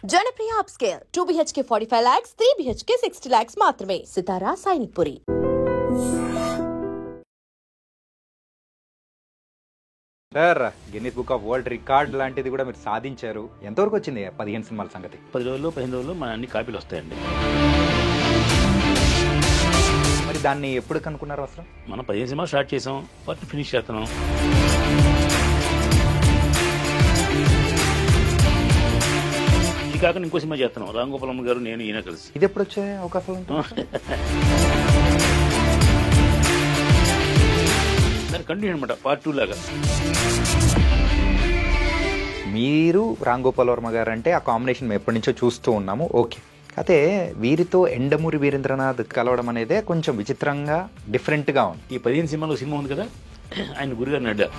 Janapriya upscale 2 BHK 45 lakhs, 3 BHK 60 lakhs మాత్రమే. Sitara Sainikpuri. Sir, Guinness book of world record లాంటిది కూడా మీరు సాధించారు. ఎంతవరకు వచ్చింది 15 సినిమాల సంగతి? 10 రోజుల్లో 15 రోజుల్లో మన అన్ని కాపీలు వస్తాయండి. మరి దాన్ని ఎప్పుడు కనుక్కున్నారు అసలు? మనం 15 సినిమాలు స్టార్ట్ చేసాం, వాటిని ఫినిష్ చేస్తున్నాం. ఇది కాకుండా ఇంకో సినిమా చేస్తున్నాం, రామ్ గోపాలమ్మ గారు నేను ఈయన కలిసి. ఇది ఎప్పుడు వచ్చే అవకాశం? దాని కంటిన్యూ అనమాట, పార్ట్ 2 లాగా. మీరు రామ్ గోపాల్ వర్మ గారు అంటే ఆ కాంబినేషన్ మేము ఎప్పటి నుంచో చూస్తూ ఉన్నాము. ఓకే, అయితే వీరితో ఎండమూరి వీరేంద్రనాథ్ కలవడం అనేది కొంచెం విచిత్రంగా డిఫరెంట్గా ఉంది. ఈ 15 సినిమాలో సినిమా ఉంది కదా, ఆయన గురుగారిని అడ్డా,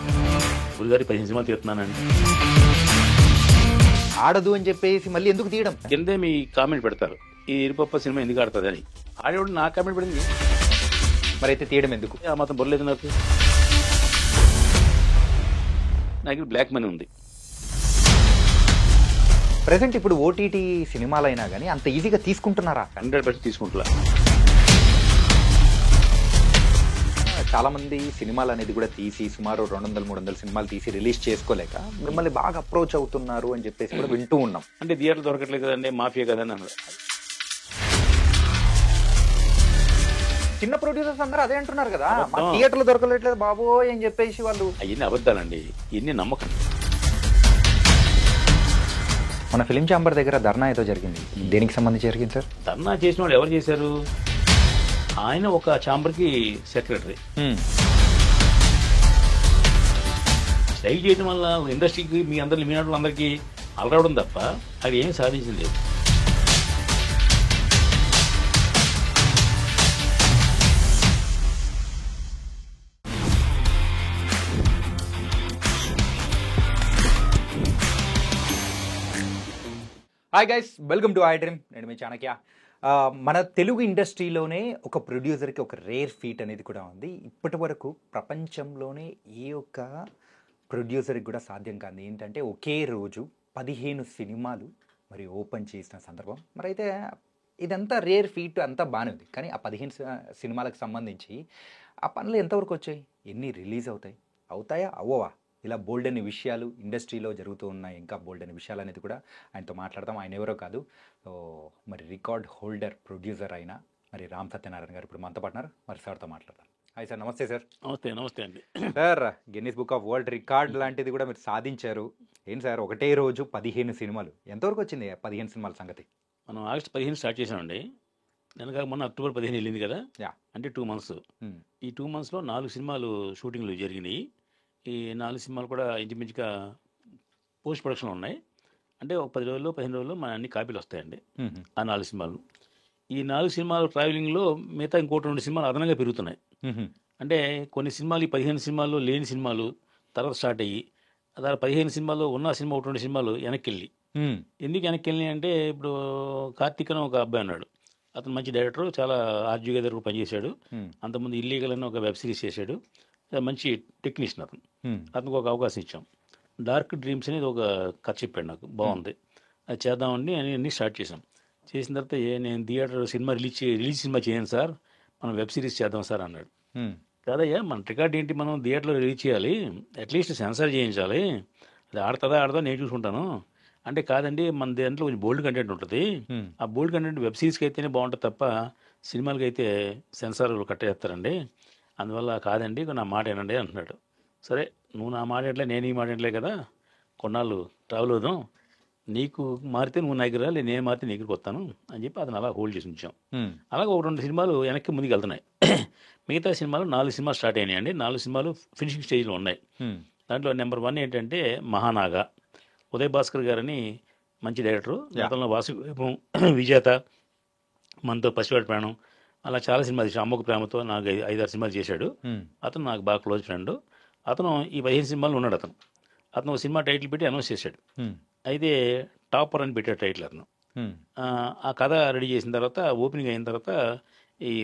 గురుగారి 15 సినిమాలు తీస్తున్నానండి. ఆడదు అని చెప్పేసి మళ్ళీ ఎందుకు తీయడం? కిందే మీ కామెంట్ పెడతారు, ఈ ఇరుపప్ప సినిమా ఎందుకు ఆడుతుంది అని. ఆడేవాడు నా కామెంట్ పడింది, మరి అయితే తీయడం ఎందుకు? ఆ మాత్రం బొరలేదు నాకు. నాకు బ్లాక్ మనీ ఉంది. ప్రెసెంట్ ఇప్పుడు ఓటీటీ సినిమాలైనా కానీ అంత ఈజీగా తీసుకుంటున్నారా? 100% తీసుకుంటున్నా. చాలా మంది సినిమాలు అనేది కూడా తీసి సుమారు 200-300 సినిమాలు తీసి రిలీజ్ చేసుకోలేక మిమ్మల్ని బాగా అప్రోచ్ అవుతున్నారు అని చెప్పేసి కూడా వింటూ ఉన్నాం. అంటే థియేటర్ దొరకట్లేదు కదండి, మాఫియా కదండి అన్నారు. చిన్న ప్రొడ్యూసర్స్ అందరూ అదే అంటున్నారు కదా, మా థియేటర్లు దొరకలేదు బాబు అని చెప్పేసి వాళ్ళు. అవన్నీ అబద్ధాలండి, ఇన్ని నమ్మకం. మన ఫిలిం ఛాంబర్ దగ్గర ధర్నా ఏదో జరిగింది, దేనికి సంబంధించి జరిగింది సార్? ధర్నా చేసిన వాళ్ళు ఎవరు చేశారు? ఆయన ఒక ఛాంబర్కి సెక్రటరీ. స్ట్రైక్ చేయడం వల్ల ఇండస్ట్రీకి మీ అందరినీ మీ అందరికీ అలరావడం తప్ప అది ఏమీ సాధించింది లేదు. Hi guys, welcome to I dream. నేను మీ చాణక్య. మన తెలుగు ఇండస్ట్రీలోనే ఒక ప్రొడ్యూసర్కి ఒక రేర్ ఫీట్ అనేది కూడా ఉంది. ఇప్పటి వరకు ప్రపంచంలోనే ఏ ఒక్క ప్రొడ్యూసర్కి కూడా సాధ్యం కాదు. ఏంటంటే ఒకే రోజు 15 సినిమాలు మరి ఓపెన్ చేసిన సందర్భం. మరి అయితే ఇదంతా రేర్ ఫీట్, అంతా బాగానే ఉంది. కానీ ఆ 15 సినిమాలకు సంబంధించి ఆ పనులు ఎంతవరకు వచ్చాయి? ఎన్ని రిలీజ్ అవుతాయా అవ్వవా? ఇలా బోల్డ్ అనే విషయాలు ఇండస్ట్రీలో జరుగుతూ ఉన్నాయి. ఇంకా బోల్డ్ అనే విషయాలు అనేది కూడా ఆయనతో మాట్లాడతాం. ఆయన ఎవరో కాదు, మరి రికార్డ్ హోల్డర్ ప్రొడ్యూసర్ అయిన మరి రామ్ సత్యనారాయణ గారు ఇప్పుడు మనతో పాటున్నారు. మరి సార్తో మాట్లాడతాం. Hi sir. నమస్తే సార్. నమస్తే అండి. Sir, Guinness book of world record లాంటిది కూడా మీరు సాధించారు. ఏంటి సార్, ఒకటే రోజు 15 సినిమాలు, ఎంతవరకు వచ్చింది 15 సినిమాల సంగతి? మనం ఆగస్టు 15 స్టార్ట్ చేసామండి. వెనక మొన్న అక్టోబర్ 15 వెళ్ళింది కదా, అంటే 2 months. ఈ 2 monthsలో 4 సినిమాలు షూటింగ్లు జరిగినాయి. ఈ 4 సినిమాలు కూడా ఇంచుమించుగా పోస్ట్ ప్రొడక్షన్లో ఉన్నాయి. అంటే ఒక 10 రోజుల్లో 15 రోజుల్లో మన అన్ని కాపీలు వస్తాయండి ఆ 4 సినిమాలు. ఈ 4 సినిమాలు ట్రావెలింగ్లో మిగతా ఇంకోటి 2 సినిమాలు అదనంగా పెరుగుతున్నాయి. అంటే కొన్ని సినిమాలు ఈ 15 సినిమాల్లో లేని సినిమాలు తర్వాత స్టార్ట్ అయ్యి, అలా 15 సినిమాల్లో ఉన్న సినిమా 2 సినిమాలు వెనక్కి వెళ్ళి. ఎందుకు వెనక్కి వెళ్ళి అంటే, ఇప్పుడు కార్తీక్ అని ఒక అబ్బాయి అన్నాడు, అతను మంచి డైరెక్టర్, చాలా ఆర్జీ దగ్గర పనిచేశాడు. అంతకుముందు ఇల్లీగల్ అని ఒక వెబ్ సిరీస్ చేశాడు, మంచి టెక్నీషియన్ అతను. అతనికి ఒక అవకాశం ఇచ్చాం. డార్క్ డ్రీమ్స్ అనేది ఒక కథ చెప్పాడు నాకు, బాగుంది, అది చేద్దామండి అని అన్నీ స్టార్ట్ చేసాం. చేసిన తర్వాత నేను థియేటర్ సినిమా రిలీజ్ సినిమా చేయను సార్, మనం వెబ్ సిరీస్ చేద్దాం సార్ అన్నాడు. కాదయ్యా, మన రికార్డ్ ఏంటి, మనం థియేటర్లో రిలీజ్ చేయాలి, అట్లీస్ట్ సెన్సార్ చేయించాలి, అది ఆడతా నేను చూసుకుంటాను అంటే, కాదండి మన దాంట్లో కొంచెం బోల్డ్ కంటెంట్ ఉంటుంది, ఆ బోల్డ్ కంటెంట్ వెబ్ సిరీస్కి అయితేనే బాగుంటుంది తప్ప సినిమాలకి అయితే సెన్సార్ కట్టేస్తారండి, అందువల్ల కాదండి నా మాట ఏనండి అంటున్నాడు. సరే, నువ్వు నా మాట ఏంటలే, నేను ఈ మాట ఏంటలే కదా, కొన్నాళ్ళు ట్రావెల్ అవుదాం, నీకు మారితే నువ్వు నా దగ్గర, నేను మారితే నీ దగ్గరికి వస్తాను అని చెప్పి అతను అలా హోల్డ్ చేసి ఉంచాం. అలాగే ఒక 2 సినిమాలు వెనక్కి ముందుకు వెళ్తున్నాయి. మిగతా సినిమాలు 4 సినిమాలు స్టార్ట్ అయినాయండి. 4 సినిమాలు ఫినిషింగ్ స్టేజ్లో ఉన్నాయి. దాంట్లో నెంబర్ 1 ఏంటంటే మహానాగా. ఉదయ్ భాస్కర్ గారని మంచి డైరెక్టరు, గతంలో వాసు విజేత, మనతో పసివాడి ప్రాణం, అలా చాలా సినిమాలు చేశాడు. అమ్మకు ప్రేమతో నాకు 5-6 సినిమాలు చేశాడు. అతను నాకు బాగా క్లోజ్ ఫ్రెండ్. అతను ఈ 15 సినిమాలు ఉన్నాడు. అతను ఒక సినిమా టైటిల్ పెట్టి అనౌన్స్ చేశాడు. అయితే టాపర్ అని పెట్టాడు టైటిల్ అతను. ఆ కథ రెడీ చేసిన తర్వాత, ఓపెనింగ్ అయిన తర్వాత ఈ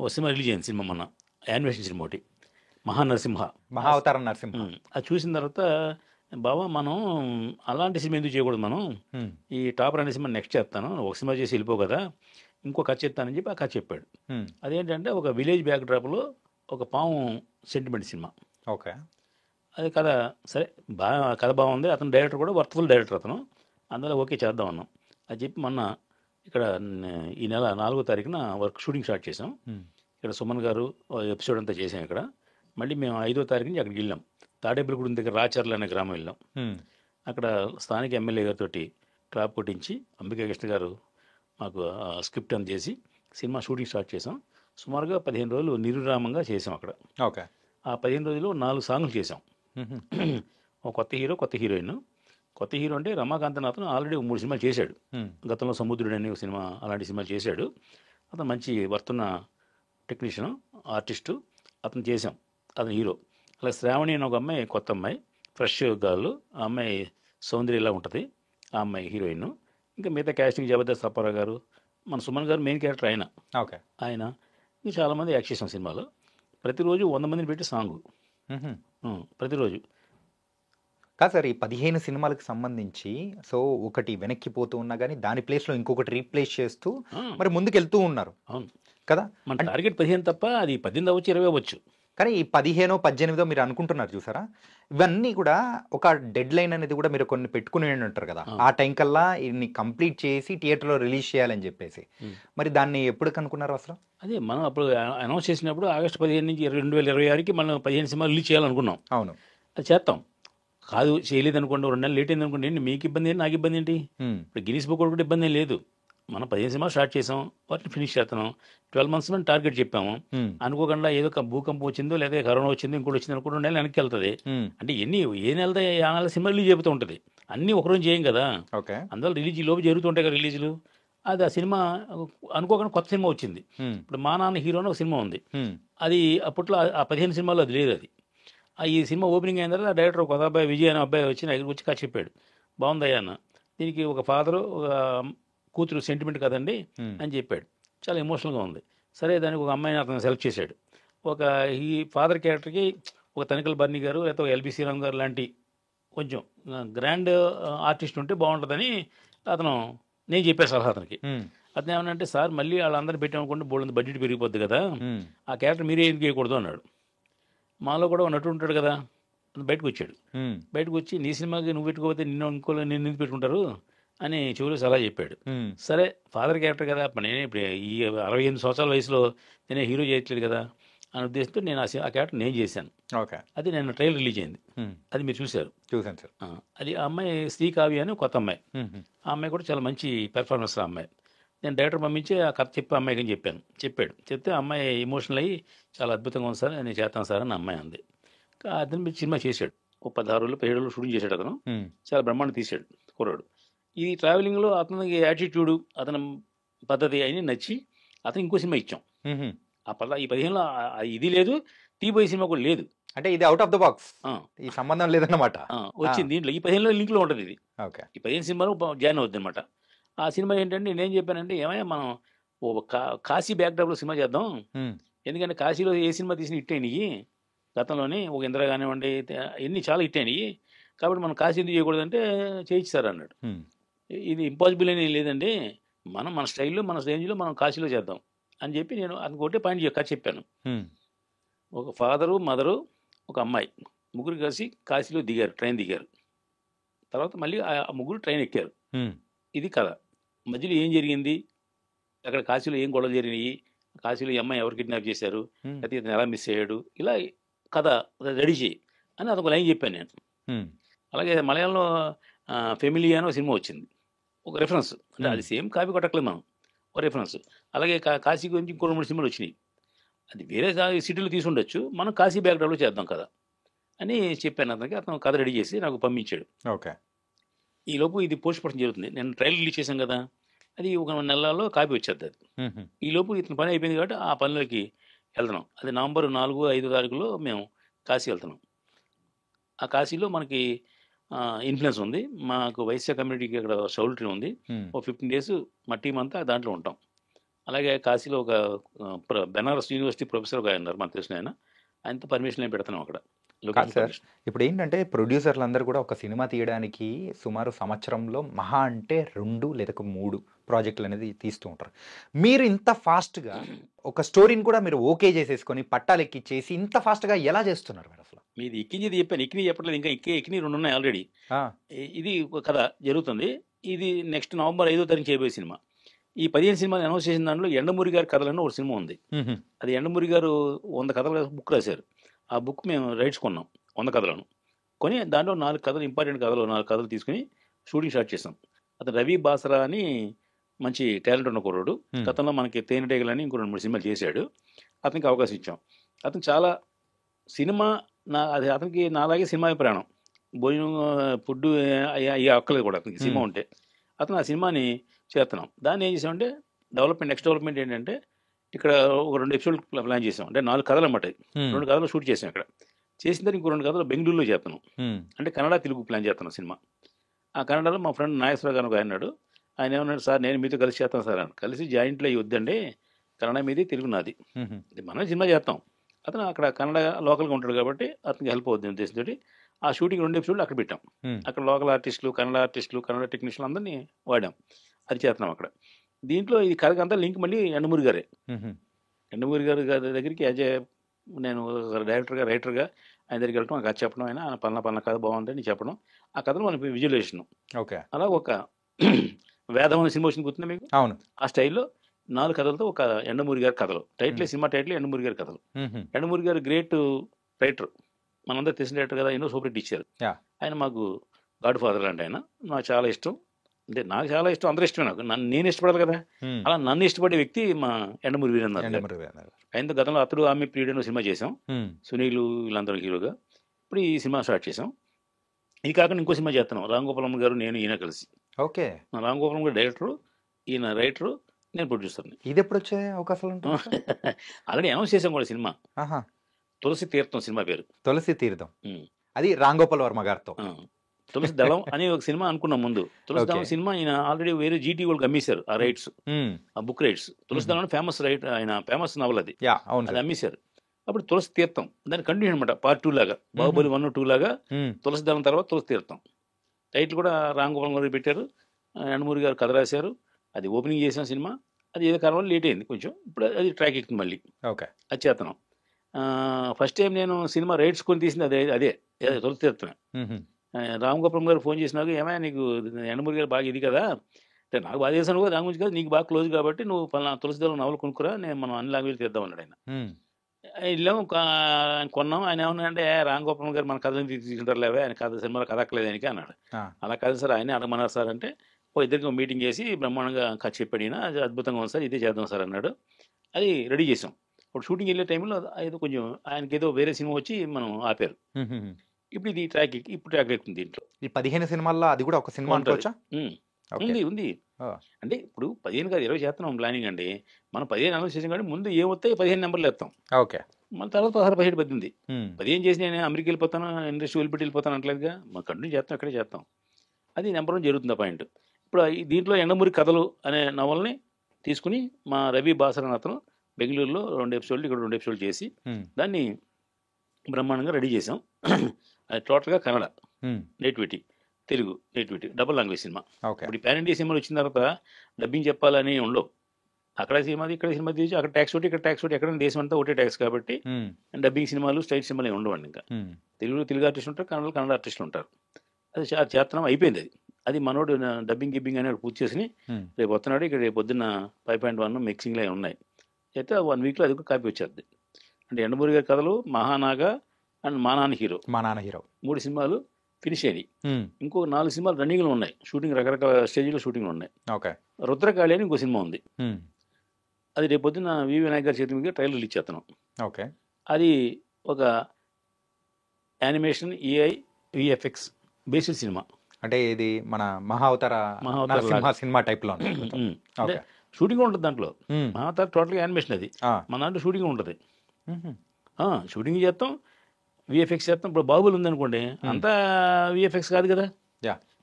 ఒక సినిమా రిలీజ్ అయింది. సినిమా మొన్న యానిమేషన్ సినిమా ఒకటి, మహానరసింహ, మహావతారం నరసింహ. అది చూసిన తర్వాత బావా మనం అలాంటి సినిమా ఎందుకు చేయకూడదు మనం, ఈ టాపర్ అనే సినిమా నెక్స్ట్ చేస్తాను, ఒక సినిమా చేసి వెళ్ళిపో కదా, ఇంకో కథ చెప్తానని చెప్పి ఆ కథ చెప్పాడు. అదేంటంటే ఒక విలేజ్ బ్యాక్ డ్రాప్లో ఒక పాము సెంటిమెంట్ సినిమా. ఓకే. అది కథ సరే బాగా కథ బాగుంది, అతను డైరెక్టర్ కూడా వర్త్ఫుల్ డైరెక్టర్ అతను, అందులో ఓకే చేద్దాం అన్నాం. అది చెప్పి మొన్న ఇక్కడ ఈ నెల 4వ తారీఖున షూటింగ్ స్టార్ట్ చేసాం. ఇక్కడ సుమన్ గారు ఎపిసోడ్ అంతా చేసాం ఇక్కడ. మళ్ళీ మేము 5వ తారీఖు నుంచి అక్కడికి వెళ్ళాం. తాడేపల్లిగూడెం దగ్గర రాచర్ల అనే గ్రామం వెళ్ళాం. అక్కడ స్థానిక ఎమ్మెల్యే గారితో క్లాప్ కొట్టించి అంబికా కృష్ణ గారు మాకు స్క్రిప్ట్ అని చేసి సినిమా షూటింగ్ స్టార్ట్ చేసాం. సుమారుగా 15 రోజులు నిర్విరామంగా చేసాం అక్కడ. ఓకే. ఆ 15 రోజులు 4 సాంగ్లు చేసాం. ఒక కొత్త హీరో, కొత్త హీరోయిన్. కొత్త హీరో అంటే రమాకాంత్ అతను ఆల్రెడీ 3 సినిమాలు చేశాడు. గతంలో సముద్రుడు అనే ఒక సినిమా, అలాంటి సినిమాలు చేశాడు. అతను మంచి వర్తున్న టెక్నీషియన్, ఆర్టిస్టు, అతను చేసాం, అతను హీరో. అలా శ్రావణి అని ఒక అమ్మాయి, కొత్త అమ్మాయి, ఫ్రెష్ గర్ల్. ఆ అమ్మాయి సౌందర్యలా ఉంటుంది, ఆ అమ్మాయి హీరోయిన్. ఇంకా మిగతా క్యాస్టింగ్ జబర్దస్త్ అప్పారావు గారు, మన సుమన్ గారు మెయిన్ క్యారెక్టర్ ఆయన. ఓకే. ఆయన ఇంకా చాలామంది యాక్ట్ చేసాం సినిమాలో. ప్రతిరోజు 100 మందిని పెట్టి సాంగు ప్రతిరోజు. కాదు సార్, ఈ 15 సినిమాలకు సంబంధించి సో ఒకటి వెనక్కిపోతూ ఉన్నా కానీ దాని ప్లేస్లో ఇంకొకటి రీప్లేస్ చేస్తూ మరి ముందుకు వెళ్తూ ఉన్నారు. అవును కదా, మన టార్గెట్ 15 తప్ప అది 18 అవ్వచ్చు, 20 అవ్వచ్చు. కానీ ఈ 15, 18 మీరు అనుకుంటున్నారు చూసారా, ఇవన్నీ కూడా ఒక డెడ్ లైన్ అనేది కూడా మీరు కొన్ని పెట్టుకుని ఉంటారు కదా, ఆ టైం కల్లా ఇన్ని కంప్లీట్ చేసి థియేటర్లో రిలీజ్ చేయాలని చెప్పేసి. మరి దాన్ని ఎప్పుడు కనుక్కున్నారు అసలు? అదే మనం అప్పుడు అనౌన్స్ చేసినప్పుడు ఆగస్టు 15 నుంచి 2026కి మనం 15 సినిమాలు రిలీజ్ చేయాలనుకున్నాం. అవును, అది చేస్తాం. కాదు చేయలేదు అనుకోండి, 2 నెలలు లేట్ అయింది అనుకోండి, ఏంటి మీకు ఇబ్బంది ఏంటి, నాకు ఇబ్బంది ఏంటి? ఇప్పుడు గిన్నీస్ బుక్ కూడా ఇబ్బంది ఏం లేదు. మనం 15 సినిమాలు స్టార్ట్ చేసాం, వాటిని ఫినిష్ చేస్తున్నాం. 12 months మనం టార్గెట్ చెప్పాము. అనుకోకుండా ఏదో భూకంపం వచ్చిందో లేదా కరోనా వచ్చిందో ఇంకోటి వచ్చింది అనుకో 2 నెలలు వెనక్కి వెళ్తుంది. అంటే ఏ నెలతో ఆ నెల సినిమా రిలీజ్ చెబుతూ ఉంటుంది. అన్నీ ఒకరోజు చేయం కదా, అందువల్ల రిలీజ్ లోపు జరుగుతుంటాయి కదా రిలీజులు. అది ఆ సినిమా అనుకోకుండా కొత్త సినిమా వచ్చింది. ఇప్పుడు మా నాన్న హీరో అని ఒక సినిమా ఉంది, అది అప్పట్లో ఆ 15 సినిమాలో అది లేదు. అది ఈ సినిమా ఓపెనింగ్ అయిన తర్వాత డైరెక్టర్ కొత్త అబ్బాయి విజయ్ అనే అబ్బాయి వచ్చి నా దగ్గరికి వచ్చి కథ చెప్పాడు. బాగుందయ్యా అన్న, దీనికి ఒక ఫాదరు ఒక కూతురు సెంటిమెంట్ కదండి అని చెప్పాడు. చాలా ఎమోషనల్గా ఉంది. సరే దానికి ఒక అమ్మాయిని అతను సెలెక్ట్ చేశాడు. ఒక ఈ ఫాదర్ క్యారెక్టర్కి ఒక తనికల్ బర్నీ గారు లేకపోతే ఒక ఎల్బి శ్రీరామ్ గారు లాంటి కొంచెం గ్రాండ్ ఆర్టిస్ట్ ఉంటే బాగుంటుందని అతను, నేను చెప్పే సలహా అతనికి. అతను ఏమనంటే, సార్ మళ్ళీ వాళ్ళందరూ పెట్టామనుకుంటే బోల్డ్ బడ్జెట్ పెరిగిపోద్ది కదా, ఆ క్యారెక్టర్ మీరే ఎందుకు చేయకూడదు అన్నాడు. మాలో కూడా నటుడు ఉంటాడు కదా, బయటకు వచ్చాడు. బయటకు వచ్చి నీ సినిమాకి నువ్వు పెట్టుకోకపోతే నేను ఎందుకు పెట్టుకుంటారు అని చెవులు సలహా చెప్పాడు. సరే ఫాదర్ క్యారెక్టర్ కదా, నేనే ఇప్పుడు ఈ 68 సంవత్సరాల వయసులో నేనే హీరో చేయట్లేదు కదా అనే ఉద్దేశంతో నేను ఆ క్యారెక్టర్ నేను చేశాను. ఓకే. అది నేను ట్రైలర్ రిలీజ్ అయింది, అది మీరు చూశారు. చూసాను సార్. అది ఆ అమ్మాయి శ్రీకావ్య అని కొత్త అమ్మాయి. ఆ అమ్మాయి కూడా చాలా మంచి పెర్ఫార్మెన్స్ ఆ అమ్మాయి. నేను డైరెక్టర్ పంపించి ఆ కథ చెప్పి అమ్మాయికి అని చెప్పాడు. చెప్తే అమ్మాయి ఎమోషనల్ అయ్యి చాలా అద్భుతంగా ఉంది సార్, నేను చేస్తాను సార్ అని అమ్మాయి అంది. అతను మీరు సినిమా చేశాడు, ఒక 16 రోజులు 17 రోజులు షూటింగ్ చేశాడు. అతను చాలా బ్రహ్మాండం తీశాడు కుర్రాడు. ఈ ట్రావెలింగ్లో అతనికి యాటిట్యూడు, అతని పద్ధతి అయినా నచ్చి అతను ఇంకో సినిమా ఇచ్చాం. ఈ 15లో ఇది లేదు, తీబోయే సినిమా కూడా లేదు. అంటే ఇది అవుట్ ఆఫ్ ద బాక్స్, ఈ సంబంధం లేదన్నమాట. వచ్చింది దీంట్లో ఈ 15లో లింక్లో ఉంటుంది. ఇది ఈ 15 సినిమాలు జాయిన్ అవుతుంది అనమాట. ఆ సినిమా ఏంటంటే నేనేం చెప్పానంటే, ఏమైనా మనం కాశీ బ్యాక్డ్రాప్లో సినిమా చేద్దాం, ఎందుకంటే కాశీలో ఏ సినిమా తీసిన హిట్ అయినాయి గతంలోనే, ఒక ఇందిరా కానివ్వండి ఎన్ని చాలా హిట్ అయినాయి, కాబట్టి మనం కాశీ ఎందుకు చేయకూడదంటే చేయొచ్చు సార్ అన్నాడు. ఇది ఇంపాసిబుల్ అని లేదండి, మన స్టైల్లో మన రేంజ్లో మనం కాశీలో చేద్దాం అని చెప్పి నేను అది ఒకటే పాయింట్ చెప్పాను. ఒక ఫాదరు, మదరు, ఒక అమ్మాయి, ముగ్గురు కలిసి కాశీలో ట్రైన్ దిగారు. తర్వాత మళ్ళీ ఆ ముగ్గురు ట్రైన్ ఎక్కారు. ఇది కథ. మధ్యలో ఏం జరిగింది, అక్కడ కాశీలో ఏం గొడవలు జరిగినాయి, కాశీలో ఈ అమ్మాయి ఎవరు కిడ్నాప్ చేశారు, అయితే ఇతను ఎలా మిస్ అయ్యాడు, ఇలా కథ రెడీ చేయి అని అదొక లైన్ చెప్పాను నేను. అలాగే మలయాళంలో ఫెమిలియా అని ఒక సినిమా వచ్చింది, ఒక రెఫరెన్స్, అంటే అది సేమ్ కాపీ కొట్టట్లేదు మనం, ఒక రెఫరెన్స్. అలాగే కాశీ గురించి ఇంకో 2 సినిమాలు వచ్చినాయి, అది వేరే సిటీలో తీసుండొచ్చు, మనం కాశీ బ్యాక్డ్రాప్లో చేద్దాం కదా అని చెప్పాను అతనికి. అతను కథ రెడీ చేసి నాకు పంపించాడు. ఓకే. ఈలోపు ఇది పోస్ట్ ప్రొడక్షన్ జరుగుతుంది. నేను ట్రైలర్ రిలీజ్ చేశాను కదా, అది ఒక నెలలో కాపీ వచ్చేది. అది ఈలోపు ఇతని పని అయిపోయింది కాబట్టి ఆ పనిలోకి వెళ్తున్నాం. అది నవంబర్ 4, 5 తారీఖులో మేము కాశీ వెళ్తున్నాం. ఆ కాశీలో మనకి ఇన్ఫ్లుయెన్స్ ఉంది, మాకు వైశ్య కమ్యూనిటీకి అక్కడ షౌల్ట్రీ ఉంది. ఒక 15 days మా టీం అంతా దాంట్లో ఉంటాం. అలాగే కాశీలో ఒక బెనారస్ యూనివర్సిటీ ప్రొఫెసర్ ఒక ఉన్నారు, మనకు తెలిసిన ఆయనతో పర్మిషన్ ఏం పెడుతున్నాం అక్కడ. కాదు సార్, ఇప్పుడు ఏంటంటే ప్రొడ్యూసర్లు అందరూ కూడా ఒక సినిమా తీయడానికి సుమారు సంవత్సరంలో మహా అంటే 2 లేదా 3 ప్రాజెక్టులు అనేది తీస్తూ ఉంటారు. మీరు ఇంత ఫాస్ట్గా ఒక స్టోరీని కూడా మీరు ఓకే చేసేసుకొని పట్టాలు ఎక్కిచ్చేసి ఇంత ఫాస్ట్గా ఎలా చేస్తున్నారు మీరు అసలు? మీది ఎక్కింది చెప్పాను, ఎక్కిని చెప్పట్లేదు, ఇంకా ఎక్కిని 2 ఉన్నాయి ఆల్రెడీ. ఇది ఒక కథ జరుగుతుంది. ఇది నెక్స్ట్ నవంబర్ 5వ తారీఖు చేయబోయే సినిమా. ఈ 15 సినిమాలు అనౌన్స్ చేసిన దాంట్లో ఎండమూరి గారి కథలని ఒక సినిమా ఉంది. అది ఎండమూరి గారు 100 కథలు బుక్ రాశారు. ఆ బుక్ మేము రైట్స్ కొన్నాం 100 కథలను కొని, దాంట్లో 4 కథలు, ఇంపార్టెంట్ కథలు 4 కథలు తీసుకుని షూటింగ్ స్టార్ట్ చేసాం. అతను రవి బాసరా అని మంచి టాలెంట్ ఉన్న కుర్రాడు. గతంలో మనకి తేనెటీగలని ఇంకో 2-3 సినిమాలు చేశాడు. అతనికి అవకాశం ఇచ్చాం. అతను చాలా సినిమా అది అతనికి నాలాగే సినిమా ప్రాణం. భోజనం ఫుడ్ అయ్యే అక్కలేదు కూడా అతనికి సినిమా ఉంటే. అతను ఆ సినిమాని చేస్తున్నాం. దాన్ని ఏం చేసామంటే నెక్స్ట్ డెవలప్మెంట్ ఏంటంటే ఇక్కడ ఒక 2 ఎపిసోడ్ ప్లాన్ చేసాం. అంటే 4 కథలు అన్నమాట. 2 కథలు షూట్ చేసాం ఇక్కడ. చేసిన తర్వాత ఇంకో 2 కథలు బెంగళూరులో చేస్తున్నాం. అంటే కన్నడ తెలుగు ప్లాన్ చేస్తున్నాం సినిమా. ఆ కన్నడలో మా ఫ్రెండ్ నాగేశ్వరరావు గారు ఆయన ఉన్నాడు. ఆయన ఏమన్నాడు, సార్ నేను మీతో కలిసి చేస్తాను సార్ అని. కలిసి జాయింట్లో అయ్యి వద్దండి, కన్నడ మీది తెలుగు నాది, మనం సినిమా చేస్తాం. అతను అక్కడ కన్నడ లోకల్గా ఉంటాడు కాబట్టి అతనికి హెల్ప్ అవుతుంది ఉద్దేశంతో ఆ షూటింగ్ 2 ఎపిసోడ్లు అక్కడ పెట్టాం. అక్కడ లోకల్ ఆర్టిస్టులు, కన్నడ టెక్నీషియన్లు అందరినీ వాడాం. అది చేస్తున్నాం అక్కడ. దీంట్లో ఇది కథకు అంతా లింక్ మళ్ళీ ఎండమూరి గారే. ఎండమూరి గారి దగ్గరికి నేను డైరెక్టర్గా, రైటర్గా ఆయన దగ్గరికి వెళ్ళటం, ఆ కథ చెప్పడం, ఆయన పలానా కథ బాగుందని చెప్పడం, ఆ కథను మనకి విజువలైజేషన్. ఓకే. అలా ఒక వేదం అనే సినిమా వచ్చింది గుర్తుంది మీకు? అవును. ఆ స్టైల్లో 4 కథలతో ఒక ఎండమూరి గారి కథలు. సినిమా టైటిల్ ఎండమూరి గారి కథలు. ఎండమూరి గారు గ్రేట్ రైటర్, మనందరూ తెలిసిన రైటర్ కదా, ఎన్నో సూపర్ హిట్ ఇచ్చారు. ఆయన మాకు గాడ్ ఫాదర్ అంటే ఆయన నాకు చాలా ఇష్టం. అంటే నాకు చాలా ఇష్టం, అందరూ ఇష్టమే నాకు. నేను ఇష్టపడాలి కదా, అలా నన్ను ఇష్టపడే వ్యక్తి మా ఎండమూరి వీరేంద్ర. ఆయనతో గతంలో అతడు ఆమె పీరియడ్ సినిమా చేసాం, సునీల్ వీళ్ళందరూ హీరోగా. ఇప్పుడు ఈ సినిమా స్టార్ట్ చేసాం. ఇది కాకుండా ఇంకో సినిమా చేస్తున్నాం, రామ్ గోపాలం గారు నేను ఈయన కలిసి. ఓకే. రామ్ గోపాలం గారు డైరెక్టరు, ఈయన రైటరు, నేను ప్రొడ్యూసర్ని. ఇది ఎప్పుడు వచ్చే అవకాశాలు ఆల్రెడీ అనౌన్స్ చేసాం కూడా సినిమా. తులసి తీర్థం సినిమా పేరు. తులసి తీర్థం, అది రామ్ గోపాల్ వర్మ గారితో. తులసి దళం అని ఒక సినిమా అనుకున్నాం ముందు. తులసి దళం సినిమా ఆయన ఆల్రెడీ వేరే జీటీ వాళ్ళకి అమ్మేశారు ఆ రైట్స్, ఆ book rights. Tulasi Dalam famous right, ఆయన ఫేమస్ నవల్ అది, అది అమ్మేశారు. అప్పుడు తులసి తీర్థం దాని కంటిన్యూ అనమాట, పార్ట్ 2 లాగా. బాహుబలి 1, 2 లాగా తులసి దళం తర్వాత తులసి తీర్థం. టైటిల్ కూడా రామ్ గోపాల్ గారు పెట్టారు, ఎండమూరి గారు కథ రాశారు. అది ఓపెనింగ్ చేసిన సినిమా. అది ఏదో కారణం లేట్ అయింది కొంచెం, ఇప్పుడు అది ట్రాక్ ఎక్కుతుంది మళ్ళీ. ఓకే, అది చేస్తున్నాం. ఫస్ట్ టైం నేను సినిమా రైట్స్ కొని తీసింది అదే తులసి తీర్థమే. రామ్ గోపాలం గారు ఫోన్ చేసినాక, ఏమైనా నీకు ఎండమూరి గారు బాగా ఇది కదా, అంటే నాకు బాగా చేశాను కూడా దాని గురించి కదా, నీకు బాగా క్లోజ్ కాబట్టి నువ్వు పలానా తులసి దళం నవలు కొనుక్కురా, మనం అన్ని లాంగ్వేజ్ తీద్దాం అన్నాడు ఆయన. వెళ్ళాము, కొన్నాం. ఆయన ఏమన్నా అంటే, రామ్ గోపాలం గారు మన కథని తీసుకుంటారు లేవే, ఆయన కథ సినిమాలో కథ అక్కలేదు ఆయనకి అన్నాడు. అలా కాదు సార్, ఆయనే అడగమన్నారు సార్ అంటే, ఇద్దరికి మీటింగ్ చేసి బ్రహ్మాండంగా కథ చెప్పాడు ఈయన, అది అద్భుతంగా ఉంది సార్, ఇదే చేద్దాం సార్ అన్నాడు. అది రెడీ చేసాం. ఇప్పుడు షూటింగ్ వెళ్ళే టైంలో ఏదో కొంచెం ఆయనకి ఏదో వేరే సినిమా వచ్చి మనం ఆపారు. ఇప్పుడు ఇది ట్రాక్ ఎక్కుతుంది దీంట్లో. ఈ 15 సినిమాల్లో అది కూడా ఒక సినిమా అనుకోవచ్చా? ఉంది. అంటే ఇప్పుడు 15 కాదు 20 చేస్తున్నాం ప్లానింగ్ అండి. మనం 15 అనౌన్స్ చేసాం కానీ ముందు ఏమొస్తాయి 15 నెంబర్లు వేస్తాం. ఓకే. మన తర్వాత 16, 17, 18. 15 చేసి నేను అమెరికా వెళ్ళిపోతాను, ఇండస్ట్రీ వెళ్ళిపోతాను అంటలేదుగా, మనం కంటిన్యూ చేస్తాం, ఇక్కడే చేస్తాం. అది నెంబర్ 1 జరుగుతుంది ఆ పాయింట్. ఇప్పుడు దీంట్లో ఎండమూరి కథలు అనే నవల్ని తీసుకుని మా రవి బాసరన్ అతను బెంగళూరులో 2 ఎపిసోడ్లు, ఇక్కడ 2 ఎపిసోడ్లు చేసి దాన్ని బ్రహ్మాండంగా రెడీ చేసాం. అది టోటల్గా Kannada nativity, Telugu nativity, double language cinema. ఇప్పుడు పాన్ ఇండియా సినిమాలు వచ్చిన తర్వాత డబ్బింగ్ చెప్పాలని ఉండవు. అక్కడ సినిమాది ఇక్కడ సినిమా తీసి అక్కడ ట్యాక్స్ ఒకటి, ఇక్కడ ట్యాక్స్ ఒకటి, ఎక్కడ దేశం అంతా ఒకటే ట్యాక్స్ కాబట్టి డబ్బింగ్ సినిమాలు స్టైట్ సినిమాలు ఉండవండి. ఇంకా తెలుగు ఆర్టిస్టులు ఉంటారు, కన్నడ ఆర్టిస్టులు ఉంటారు. అది చేతనం అయిపోయింది. అది మనోడు డబ్బింగ్ గిబ్బింగ్ అనేది పూర్తి చేసి రేపు వస్తున్నాడు. ఇక్కడ రేపు పొద్దున్న 5.1 మిక్సింగ్లో ఉన్నాయి. అయితే 1 వీక్లో అది కూడా కాపీ వచ్చేది. అంటే ఎండమూరి గారి కథలు, మహానాగా అండ్ మా నాన్న హీరో 3 సినిమాలు ఫినిష్ అయ్యి, ఇంకో 4 సినిమాలు రన్నింగ్లో ఉన్నాయి. షూటింగ్ రకరకాల స్టేజ్లో షూటింగ్లో ఉన్నాయి. రుద్రకాళి అని ఇంకో సినిమా ఉంది. అది రేపు పొద్దున్న వి వినాయక్ గారి చేతి మీద ట్రైలర్ రిలీజ్ చేస్తున్నాం. అది ఒక animation AI VFX based cinema. అంటే ఇది మన మహావతార సినిమా టైప్ లో షూటింగ్ ఉంటుంది దాంట్లో. మహావతార టోటల్గా యానిమేషన్, అది మన దాంట్లో షూటింగ్ ఉంటుంది. షూటింగ్ చేస్తాం, విఎఫ్ఎక్స్ చేస్తాం. ఇప్పుడు బాహుబలి ఉందనుకోండి, అంతా విఎఫ్ఎక్స్ కాదు కదా.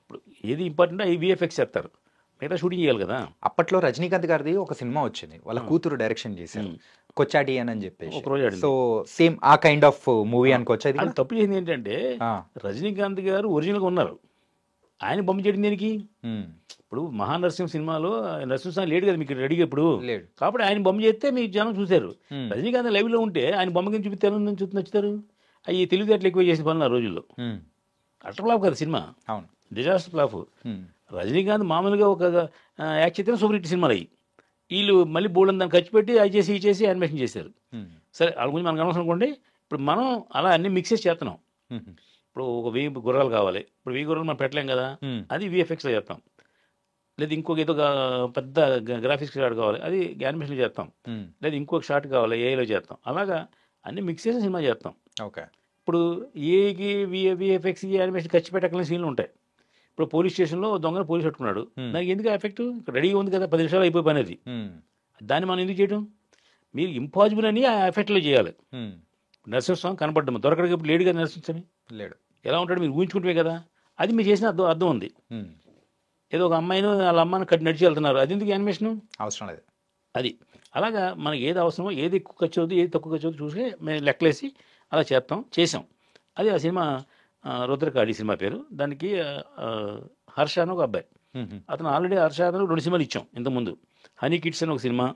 ఇప్పుడు ఏది ఇంపార్టెంట్ అవి విఎఫ్ఎక్స్ చేస్తారు. మిగతా షూటింగ్ చేయాలి కదా. అప్పట్లో రజనీకాంత్ గారిది ఒక సినిమా వచ్చింది, వాళ్ళ కూతురు డైరెక్షన్ చేశారు, కొచ్చాటియన్ అని చెప్పేసి. ఒక రోజు ఆడింది. సో సేమ్ ఆ కైండ్ ఆఫ్ మూవీ అనుకోవచ్చు అది. అది తప్పు చేసింది ఏంటంటే రజనీకాంత్ గారు ఒరిజినల్గా ఉన్నారు, ఆయన బొమ్మ చేయడం దేనికి? ఇప్పుడు మహానరసింహ సినిమాలో నరసింహ లేడు కదా మీకు రెడీగా ఇప్పుడు, కాబట్టి ఆయన బొమ్మ చేస్తే మీకు జనం చూశారు. రజనీకాంత్ లైవ్లో ఉంటే ఆయన బొమ్మ కింద చూపిస్తే నచ్చుతారు. అవి తెలివితేటలు ఎక్కువ చేసిన పనులు ఆ రోజుల్లో. అట్టర్ ఫ్లాప్ కదా సినిమా, అవును, డిజాస్టర్ ఫ్లాప్. రజనీకాంత్ మామూలుగా ఒక యాక్ట్ చేస్తే సూపర్ హిట్ సినిమాలు అయ్యి, వీళ్ళు మళ్ళీ బోల్డ్ దాన్ని ఖర్చు పెట్టి అవి చేసి చేసి యానిమేషన్ చేశారు. సరే వాళ్ళ గురించి మనకు అనవసరం అనుకోండి. ఇప్పుడు మనం అలా అన్ని మిక్సెస్ చేస్తున్నాం. ఇప్పుడు ఒక 1000 గుర్రాలు కావాలి, ఇప్పుడు 1000 గుర్రాలు మనం పెట్టలేం కదా, అది విఎఫ్ఎక్స్లో చేస్తాం. లేదా ఇంకొక ఏదో పెద్ద గ్రాఫిక్స్ షాట్ కావాలి, అది యానిమేషన్లో చేస్తాం. లేదా ఇంకొక షాట్ కావాలి, ఏఐలో చేస్తాం. అలాగా అన్ని మిక్స్ చేసి సినిమా చేస్తాం. ఓకే. ఇప్పుడు ఏకి విఎఫ్ఎక్స్ యానిమేషన్ ఖర్చు పెట్టగలిగిన సీన్లు ఉంటాయి. ఇప్పుడు పోలీస్ స్టేషన్లో దొంగను పోలీసు పట్టుకున్నాడు, నాకు ఎందుకు ఎఫెక్ట్, రెడీగా ఉంది కదా, 10 నిమిషాలు అయిపోయి పని అది. దాన్ని మనం ఎందుకు చేయడం? మీరు ఇంపాసిబుల్ అని ఆ ఎఫెక్ట్లో చేయాలి. నరసింహస్వామి కనపడ్డాము, దొరకడానికి ఇప్పుడు లేడు కదా నరసింహస్వామి, లేడు, ఎలా ఉంటాడు మీరు ఊహించుకుంటే కదా. అది మీరు చేసిన అర్థం ఉంది. ఏదో ఒక అమ్మాయిని వాళ్ళ అమ్మని నడిచి వెళ్తున్నారు, అది ఎందుకు యానిమేషను? అవసరం లేదు. అది అలాగా మనకి ఏది అవసరమో, ఏది ఎక్కువ ఖర్చు అవుతుంది, ఏది తక్కువ ఖర్చు అవుతుంది చూసి మేము లెక్కలేసి అలా చేసాం. అది ఆ సినిమా రుద్రకాడి సినిమా పేరు. దానికి హర్ష అని ఒక అబ్బాయి, అతను ఆల్రెడీ హర్ష అతను 2 సినిమాలు ఇచ్చాం ఇంతకుముందు. హనీ కిడ్స్ అని ఒక సినిమా,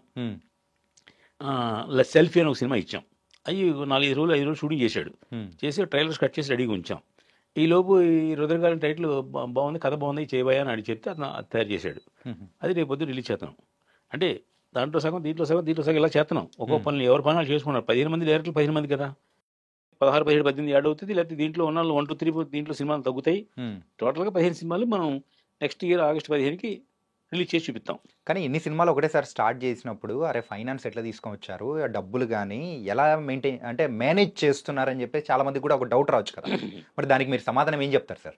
సెల్ఫీ అని ఒక సినిమా ఇచ్చాం. అవి 4-5 రోజులు 5 రోజులు షూటింగ్ చేశాడు. చేసి ట్రైలర్స్ కట్ చేసి రెడీగా ఉంచాం. ఈలోపు ఈ రుద్రకాడి టైటిల్ బాగుంది, కథ బాగుంది, చేయబోయా అని అడిగి చెప్తే అతను తయారు చేశాడు. అది రేపు పొద్దున్న రిలీజ్ చేస్తున్నాం. అంటే దాంట్లో సగం దీంట్లో సగం ఇలా చేస్తున్నాం. ఒక్కొక్క పనులు ఎవరి పనులు చేసుకున్నారు. 15 మంది డైరెక్టర్లు 15 మంది కదా, 16, 17, 18 యాడ్ అవుతుంది. లేకపోతే దీంట్లో ఉన్న 1, 2, 3 దీంట్లో సినిమాలు తగ్గుతాయి. టోటల్గా 15 సినిమాలు మనం నెక్స్ట్ ఇయర్ ఆగస్టు 15కి రిలీజ్ చేసి చూపిస్తాం. కానీ ఇన్ని సినిమాలు ఒకటేసారి స్టార్ట్ చేసినప్పుడు అరే ఫైనాన్స్ ఎట్లా తీసుకొని వచ్చారు, డబ్బులు కానీ ఎలా మేనేజ్ చేస్తున్నారని చెప్పి చాలా మందికి కూడా ఒక డౌట్ రావచ్చు కదా. మరి దానికి మీరు సమాధానం ఏం చెప్తారు సార్?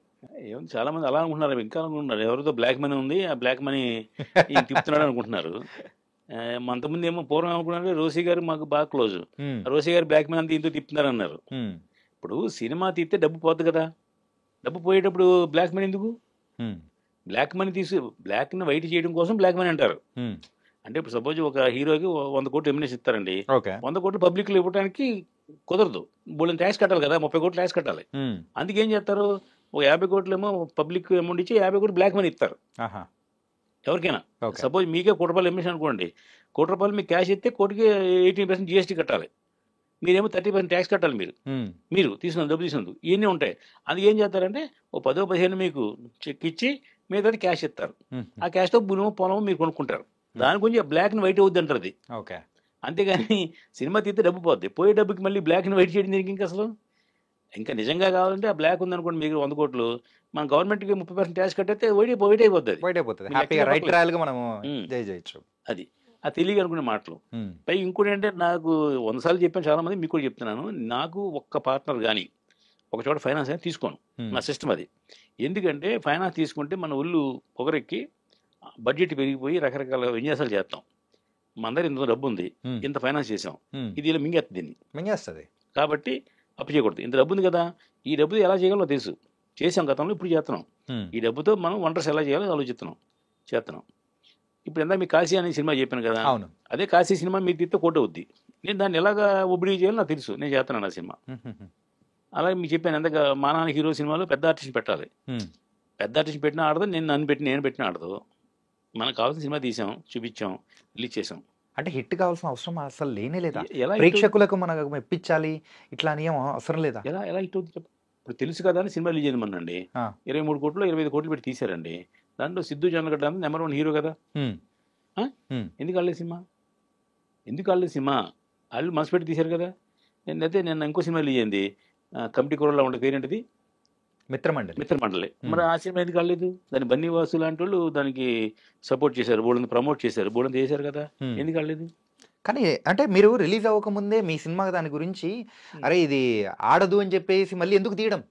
ఏముంది, చాలా మంది అలా అనుకుంటున్నారు, ఇంకా అనుకుంటున్నారు ఎవరితో బ్లాక్ మనీ ఉంది, ఆ బ్లాక్ మనీ తిప్పుతున్నాడు అనుకుంటున్నారు. అంతకుముందు ఏమో పూర్వం అనుకున్నారు రోసీ గారు మాకు బాగా క్లోజ్, రోసీ గారు బ్లాక్ మనీ అంతా ఇంతో తిప్పుతున్నారు అన్నారు. ఇప్పుడు సినిమా తీస్తే డబ్బు పోతుంది కదా, డబ్బు పోయేటప్పుడు బ్లాక్ మనీ ఎందుకు? బ్లాక్ మనీ బ్లాక్ని వైట్ చేయడం కోసం బ్లాక్ మనీ అంటారు. అంటే ఇప్పుడు సపోజ్ ఒక హీరోకి 100 కోట్లు రెమ్యునరేషన్ ఇస్తారండి, 100 కోట్లు పబ్లిక్లో ఇవ్వడానికి కుదరదు, బోల్డెన్ ట్యాక్స్ కట్టాలి కదా, 30 కోట్లు ట్యాక్స్ కట్టాలి. అందుకేం చేస్తారు, ఒక 50 కోట్లు ఏమో పబ్లిక్ అమౌంట్ ఇచ్చి 50 కోట్లు బ్లాక్ మనీ ఇస్తారు ఎవరికైనా. సపోజ్ మీకే 1 కోటి రూపాయలు రెమ్యునరేషన్ అనుకోండి, 1 కోటి రూపాయలు మీకు క్యాష్ ఇస్తే కోటికి 18% GST కట్టాలి, మీరేమో 30% ట్యాక్స్ కట్టాలి. మీరు తీసుకున్న డబ్బు తీసుకున్నందుకు ఇవన్నీ ఉంటాయి. అందుకే ఏం చేస్తారంటే ఓ 10-15 మీకు చెక్ ఇచ్చి మీద క్యాష్ ఇస్తారు. ఆ క్యాష్తో పొలం మీరు కొనుక్కుంటారు. దాని గురించి బ్లాక్ అండ్ వైట్ అవుద్ది అంటారు అది. ఓకే. అంతేగాని సినిమా తీస్తే డబ్బు పోద్ది, పోయే డబ్బుకి మళ్ళీ బ్లాక్ అండ్ వైట్ చేయడం దీనికి ఇంకా అసలు. ఇంకా నిజంగా కావాలంటే ఆ బ్లాక్ ఉందనుకోండి మీకు 100 కోట్లు, మన గవర్నమెంట్కి 30% ట్యాక్స్ కట్టేస్తే వైట్ అయిపోతుంది. అది ఆ తెలియక అనుకునే మాటలు. పై ఇంకోటి అంటే నాకు 100 సార్లు చెప్పాను చాలా మంది, మీకు కూడా చెప్తున్నాను, నాకు ఒక్క పార్ట్నర్ కానీ ఒక చోట ఫైనాన్స్ అనేది తీసుకోను, నా సిస్టమ్ అది. ఎందుకంటే ఫైనాన్స్ తీసుకుంటే మన ఒళ్ళు పొగరెక్కి బడ్జెట్ పెరిగిపోయి రకరకాల విన్యాసాలు చేస్తాం. మన దగ్గర ఇంత డబ్బు ఉంది, ఇంత ఫైనాన్స్ చేసాం, ఇది ఇలా మింగేస్తుంది. కాబట్టి అప్పు చేయకూడదు. ఇంత డబ్బు ఉంది కదా, ఈ డబ్బుతో ఎలా చేయగలమో తెలుసు, చేసాం గతంలో, ఇప్పుడు చేస్తున్నాం. ఈ డబ్బుతో మనం వంటర్స్ ఎలా చేయాలో చేస్తున్నాం. ఇప్పుడు ఎంత మీకు కాశీ అనే సినిమా చెప్పాను కదా, అదే కాశీ సినిమా మీకు తీస్తే కోట అవుద్ది. నేను దాన్ని ఎలాగా ఒబిడి చేయాలో నాకు తెలుసు, నేను చేస్తున్నాను ఆ సినిమా. అలాగే మీకు చెప్పాను, ఎంత మా నాన్న హీరో సినిమాలో పెద్ద ఆర్టిస్ట్ పెట్టాలి, పెద్ద ఆర్టిస్ట్ పెట్టినా ఆడదు, నేను పెట్టినా ఆడదు. మనకు కావాల్సిన సినిమా తీసాం, చూపించాం, రిలీజ్ చేసాం. అంటే హిట్ కావాల్సిన అవసరం అసలు లేనే లేదా? ప్రేక్షకులకు మనకు మెప్పించాలి ఇట్లా అని ఏమో అవసరం లేదా? ఎలా హిట్ అవుతుంది చెప్పు. ఇప్పుడు తెలుసు కదా అని సినిమా రిలీజ్ అయిందనండి, 23 కోట్లు 25 కోట్లు పెట్టి తీశారండి. దాంట్లో సిద్ధు జొన్నగడ్డ నెంబర్ 1 హీరో కదా. ఎందుకు ఆడలేదు సినిమా? వాళ్ళు మనసు పెట్టి తీశారు కదా. నేను ఇంకో సినిమా రిలీజ్ అయింది, కమిటీ కూరలో ఉండే పేరేంటిది, మిత్రమండలి. మరి ఆ సినిమా ఎందుకు ఆడలేదు? దాని బన్నీవాసు లాంటి వాళ్ళు దానికి సపోర్ట్ చేశారు, బోర్డు ప్రమోట్ చేశారు, బోర్డు చేశారు కదా, ఎందుకు ఆడలేదు? కానీ అంటే మీరు రిలీజ్ అవ్వకముందే మీ సినిమా దాని గురించి అరే ఇది ఆడదు అని చెప్పేసి మళ్ళీ ఎందుకు తీయడం?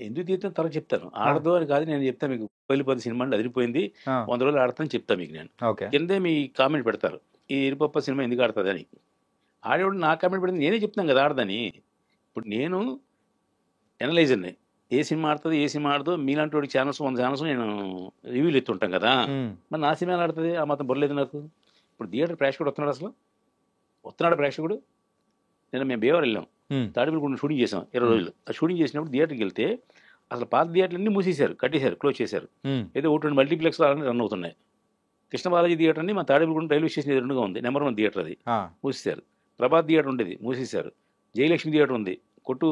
ఎందుకు తీయడం తర్వాత చెప్తాను. ఆడదు అని కాదు, నేను చెప్తాను మీకు. 10 సినిమా అంటే అదిరిపోయింది, 100 రోజులు ఆడతాను చెప్తాను మీకు. నేను కిందే మీ కామెంట్ పెడతారు, ఈ ఇరుపప్ప సినిమా ఎందుకు ఆడుతుంది అని. ఆడేవాడు నా కామెంట్ పెడితే నేనే చెప్తాను కదా ఆడదని. ఇప్పుడు నేను ఎనలైజర్ని, ఏ సినిమా ఆడుతుంది ఏ సినిమా ఆడదో మీలాంటి వాడికి ఛానల్స్ 100 ఛానల్స్ నేను రివ్యూలు ఎత్తుంటాం కదా, మరి నా సినిమా ఆడుతుంది ఆ మాత్రం బొరలేదు నాకు. ఇప్పుడు థియేటర్ ప్రేక్షకుడు వస్తున్నాడు, అసలు వస్తున్నాడు ప్రేక్షకుడు. నేను మేము బేవర్ వెళ్ళాం, తాడిపల్లి షూటింగ్ చేసాం 20 రోజులు. ఆ షూటింగ్ చేసినప్పుడు థియేటర్కి వెళ్తే అసలు పాత థియేటర్లన్నీ మూసేశారు, కట్టేశారు, క్లోజ్ చేశారు. ఏదో 1-2 మల్టీప్లెక్స్ రన్ అవుతున్నాయి. కృష్ణ బాలాజీ థియేటర్ అని మా తాడిపల్లి రైల్వే స్టేషన్ ఎదురుగా ఉంది, నెంబర్ 1 థియేటర్, అది మూసేశారు. ప్రభాత్ థియేటర్ ఉండేది మూసేశారు. జయలక్ష్మి థియేటర్ ఉంది, కొట్టు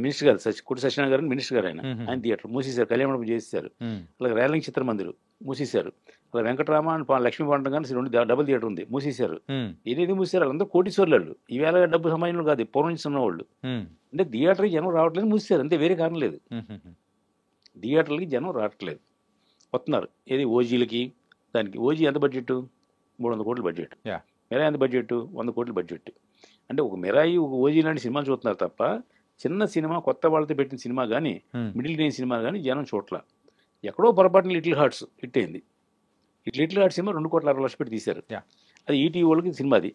మినిస్టర్ గారు కొట్టు సత్యనారాయణ గారు మినిస్టర్ గారు ఆయన థియేటర్ మూసేశారు, కళ్యాణం చేసేశారు. అలాగే రేలంగి చిత్రమందిర్ మూసేశారు. అలా వెంకటరామ లక్ష్మీ పండుగ కానీ 2 డబుల్ థియేటర్ ఉంది, మూసేశారు. ఏదైతే మూసేశారు వాళ్ళందరూ కోటీశ్వర్లు, ఈవేళ డబ్బు సంపాదించిన కాదు, పూర్వం నుంచి ఉన్నవాళ్ళు. అంటే థియేటర్కి జనం రావట్లేదు, మూసేశారు, అంతే, వేరే కారణం లేదు. థియేటర్లకి జనం రావట్లేదు, వస్తున్నారు. ఏది ఓజీలకి, దానికి ఓజీ ఎంత బడ్జెట్? 300 కోట్ల బడ్జెట్. మెరాయి ఎంత బడ్జెట్? 100 కోట్ల బడ్జెట్. అంటే ఒక మెరాయి ఒక ఓజీ లాంటి సినిమాలు చూస్తున్నారు తప్ప చిన్న సినిమా కొత్త వాళ్ళతో పెట్టిన సినిమా కానీ మిడిల్ రేంజ్ సినిమా కానీ జనం చూట్ల. ఎక్కడో పొరపాటున లిటిల్ హార్ట్స్ హిట్ అయింది. లిటిల్ హార్ట్స్ సినిమా 2,60,00,000 పెట్టి తీశారు. అది ఈటీవీ వాళ్ళకి సినిమా. అది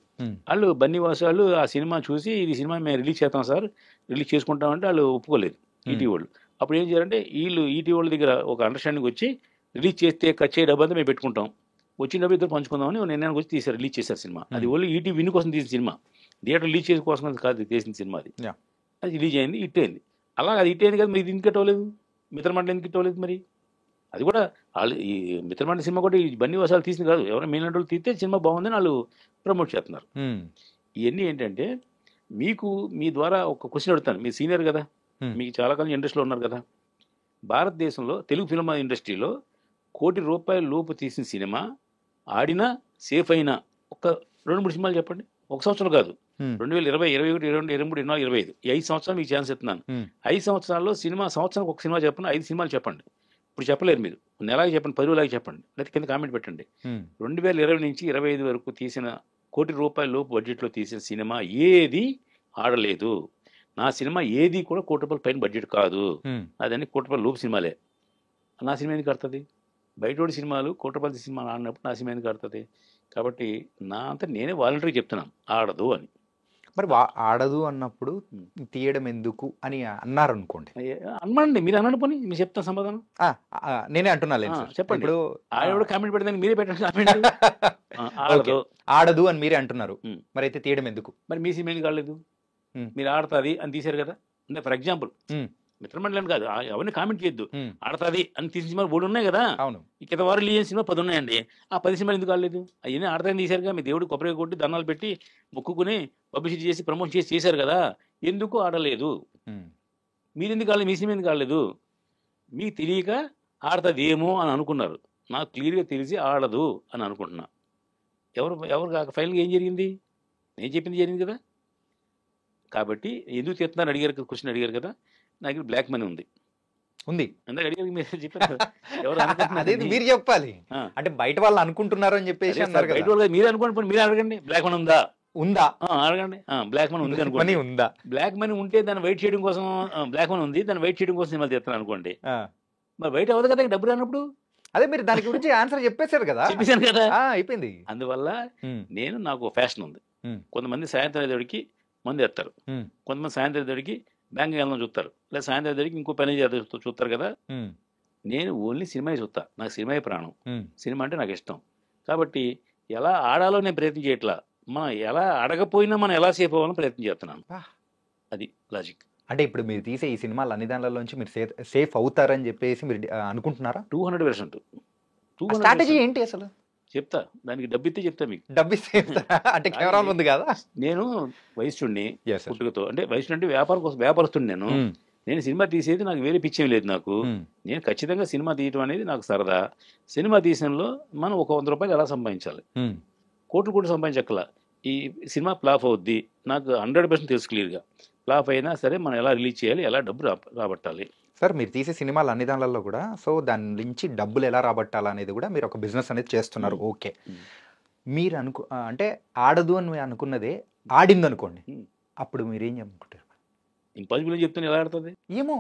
వాళ్ళు బన్నీవాసు వాళ్ళు ఆ సినిమా చూసి ఇది సినిమా మేము రిలీజ్ చేస్తాం సార్, రిలీజ్ చేసుకుంటామంటే వాళ్ళు ఒప్పుకోలేదు ఈటీవీ వాళ్ళు. అప్పుడు ఏం చేయాలంటే వీళ్ళు ఈటీవీ వాళ్ళ దగ్గర ఒక అండర్స్టాండింగ్ వచ్చి రిలీజ్ చేస్తే ఖర్చు డబ్బు అంతా మేము పెట్టుకుంటాం, వచ్చిన డబ్బు ఇద్దరు పంచుకుందామని నిర్ణయానికి వచ్చి తీశారు, రిలీజ్ చేశారు సినిమా. అది ఓన్లీ ఈటీవీ విన్ కోసం తీసిన సినిమా, థియేటర్ రిలీజ్ చేసే కోసం కాదు తీసిన సినిమా. అది రిలీజ్ అయింది, హిట్ అయింది. అలా అది హిట్ అయింది కదా, మరి ఇది ఎందుకు హిట్ అవ్వలేదు? మిత్రమండలి ఎందుకు హిట్ అవ్వలేదు? మరి అది కూడా వాళ్ళు ఈ మిత్రమండలి సినిమా కూడా ఈ బన్నీ వసాలు తీసింది కాదు, ఎవరైనా మీలాంటి వాళ్ళు తీస్తే సినిమా బాగుందని వాళ్ళు ప్రమోట్ చేస్తున్నారు. ఇవన్నీ ఏంటంటే మీకు మీ ద్వారా ఒక క్వశ్చన్ అడుగుతాను, మీరు సీనియర్ కదా, మీకు చాలా కాలం ఇండస్ట్రీలో ఉన్నారు కదా. భారతదేశంలో తెలుగు ఫిల్మ్ ఇండస్ట్రీలో ₹1 కోటి లోపు తీసిన సినిమా ఆడినా సేఫ్ అయినా ఒక 2-3 సినిమాలు చెప్పండి. ఒక సంవత్సరం కాదు, 2020, 2021, 2022, 2023, 2024, 2025 ఈ 5 సంవత్సరాలు మీకు ఛాన్స్ ఇస్తున్నాను. 5 సంవత్సరాల్లో సంవత్సరానికి ఒక సినిమా చెప్పండి, 5 సినిమాలు చెప్పండి. ఇప్పుడు చెప్పలేరు, మీరు నెలకి చెప్పండి, 10 రోజులకి చెప్పండి, లేకపోతే కింద కామెంట్ పెట్టండి. 2020 నుంచి 2025 వరకు తీసిన ₹1 కోటి లోపు బడ్జెట్లో తీసిన సినిమా ఏది ఆడలేదు. నా సినిమా ఏది కూడా ₹1 కోటి పైన బడ్జెట్ కాదు, అదన్నీ ₹1 కోటి లోపు సినిమాలే. నా సినిమా ఎందుకు ఆడుతుంది? బయటోడి సినిమాలు ₹1 కోటి సినిమాలు ఆడినప్పుడు నా సినిమా ఎందుకు ఆడుతుంది? కాబట్టి నా అంతా నేనే వాలంటరీ చెప్తున్నాను ఆడదు అని. మరి ఆడదు అన్నప్పుడు తీయడం ఎందుకు అని అన్నారు అనుకోండి, అనమండి, మీరు అన్నాను పోనీ మీరు చెప్తాను సమాధానం. నేనే అంటున్నా, చెప్పండి. ఇప్పుడు ఆడెవడో కామెంట్ పెడితే మీరే పెట్టండి కామెంట్. ఆడదు అని మీరే అంటున్నారు, మరి అయితే తీయడం ఎందుకు? మరి మీ సినిమా ఎందుకు కాలేదు? మీరు ఆడుతుంది అని తీశారు కదా. అంటే ఫర్ ఎగ్జాంపుల్ మిత్రమండలి కాదు, అవన్నీ కామెంట్ చేయొద్దు, ఆడుతుంది అని తీసిన సినిమాలు 3 ఉన్నాయి కదా. అవును, కింద వారు రిలీజ్ సినిమా 10 ఉన్నాయండి. ఆ 10 సినిమాలు ఎందుకు కాలేదు? అవన్నీ ఆడతాయని తీశారుగా, మీ దేవుడు కొబ్బరి కొట్టి దండాలు పెట్టి మొక్కుకుని పబ్లిసిటీ చేసి ప్రమోషన్ చేసి చేశారు కదా, ఎందుకు ఆడలేదు? మీరు ఎందుకు కాలేదు? మీ సినిమా ఎందుకు కాలేదు? మీకు తెలియక ఆడుతుంది ఏమో అని అనుకున్నారు, నాకు క్లియర్గా తెలిసి ఆడదు అని అనుకుంటున్నా. ఎవరు ఫైనల్గా ఏం జరిగింది? నేను చెప్పింది జరిగింది కదా. కాబట్టి ఎందుకు చెప్తున్నాను అడిగారు, క్వశ్చన్ అడిగారు కదా. నాకు బ్లాక్ మనీ ఉంది అందరూ అడిగారు, మీరు చెప్పారు. అదే మీరు చెప్పాలి, అంటే బయట వాళ్ళు అనుకుంటున్నారు అని చెప్పేసి అన్నారు. బయట వాళ్ళు మీరు అనుకోండి, మీరు అడగండి బ్లాక్ మనీ ఉందా అడగండి. బ్లాక్ మనీ ఉంది అనుకోండి, ఉందా? బ్లాక్ మనీ ఉంటే దాన్ని వైట్ చేయడం కోసం, బ్లాక్ మనీ ఉంది దాన్ని వైట్ చేయడం కోసం సినిమాలు చేస్తాను అనుకోండి, మరి బయట అవ్వదు కదా డబ్బులు రానప్పుడు. అదే మీరు దాని గురించి ఆన్సర్ చెప్పేశారు కదా. చెప్పేశాను కదా, అయిపోయింది. అందువల్ల నాకు ఫ్యాషన్ ఉంది. కొంతమంది సాయంత్రం అయ్యేవాడికి మందు ఎత్తారు, కొంతమంది సాయంత్రం అయ్యేవాడికి బ్యాంక్ వెళ్ళడం చూస్తారు, లేదా సాయంత్రం అయ్యేవాడికి ఇంకో పని చూస్తారు కదా. నేను ఓన్లీ సినిమా చూస్తా, నాకు సినిమా ప్రాణం, సినిమా అంటే నాకు ఇష్టం. కాబట్టి ఎలా ఆడాలో నేను ప్రయత్నం చేయట్లా, మనం ఎలా అడగపోయినా మనం ఎలా సేఫ్ అవ్వాలని ప్రయత్నం చేస్తున్నాను. అది లాజిక్. అంటే ఇప్పుడు మీరు తీసే ఈ సినిమాలు అన్ని దానిలోంచి మీరు సేఫ్ అవుతారని చెప్పేసి మీరు అనుకుంటున్నారా? 200%. స్ట్రాటజీ ఏంటి అసలు చెప్తా, దానికి డబ్బు ఇస్తే చెప్తా మీకు. డబ్బు ఇస్తే అంటే కెమెరా ఉంది కదా. నేను వయసుని పుట్టుకతో, అంటే వయసు అంటే వ్యాపారం కోసం వ్యాపారస్తుని నేను సినిమా తీసేది నాకు వేరే పిచ్చేం లేదు. నాకు నేను ఖచ్చితంగా సినిమా తీయటం అనేది నాకు సరదా. సినిమా తీసంలో మనం ఒక ₹100 ఎలా సంపాదించాలి, కోట్లు సంపాదించక్కల. ఈ సినిమా ఫ్లాప్ అవుద్ది నాకు 100% తెలుసు క్లియర్గా. ఫ్లాప్ అయినా సరే మనం ఎలా రిలీజ్ చేయాలి, ఎలా డబ్బు రాబట్టాలి. సార్ మీరు తీసే సినిమాలు అన్ని దానిలలో కూడా సో దాని నుంచి డబ్బులు ఎలా రాబట్టాలి అనేది కూడా మీరు ఒక బిజినెస్ అనేది చేస్తున్నారు. ఓకే, మీరు అంటే ఆడదు అని అనుకున్నదే ఆడింది అనుకోండి, అప్పుడు మీరేం అనుకుంటారు? ఇంపాసిబుల్ చెప్తాను, ఎలా ఆడుతుంది ఏమో.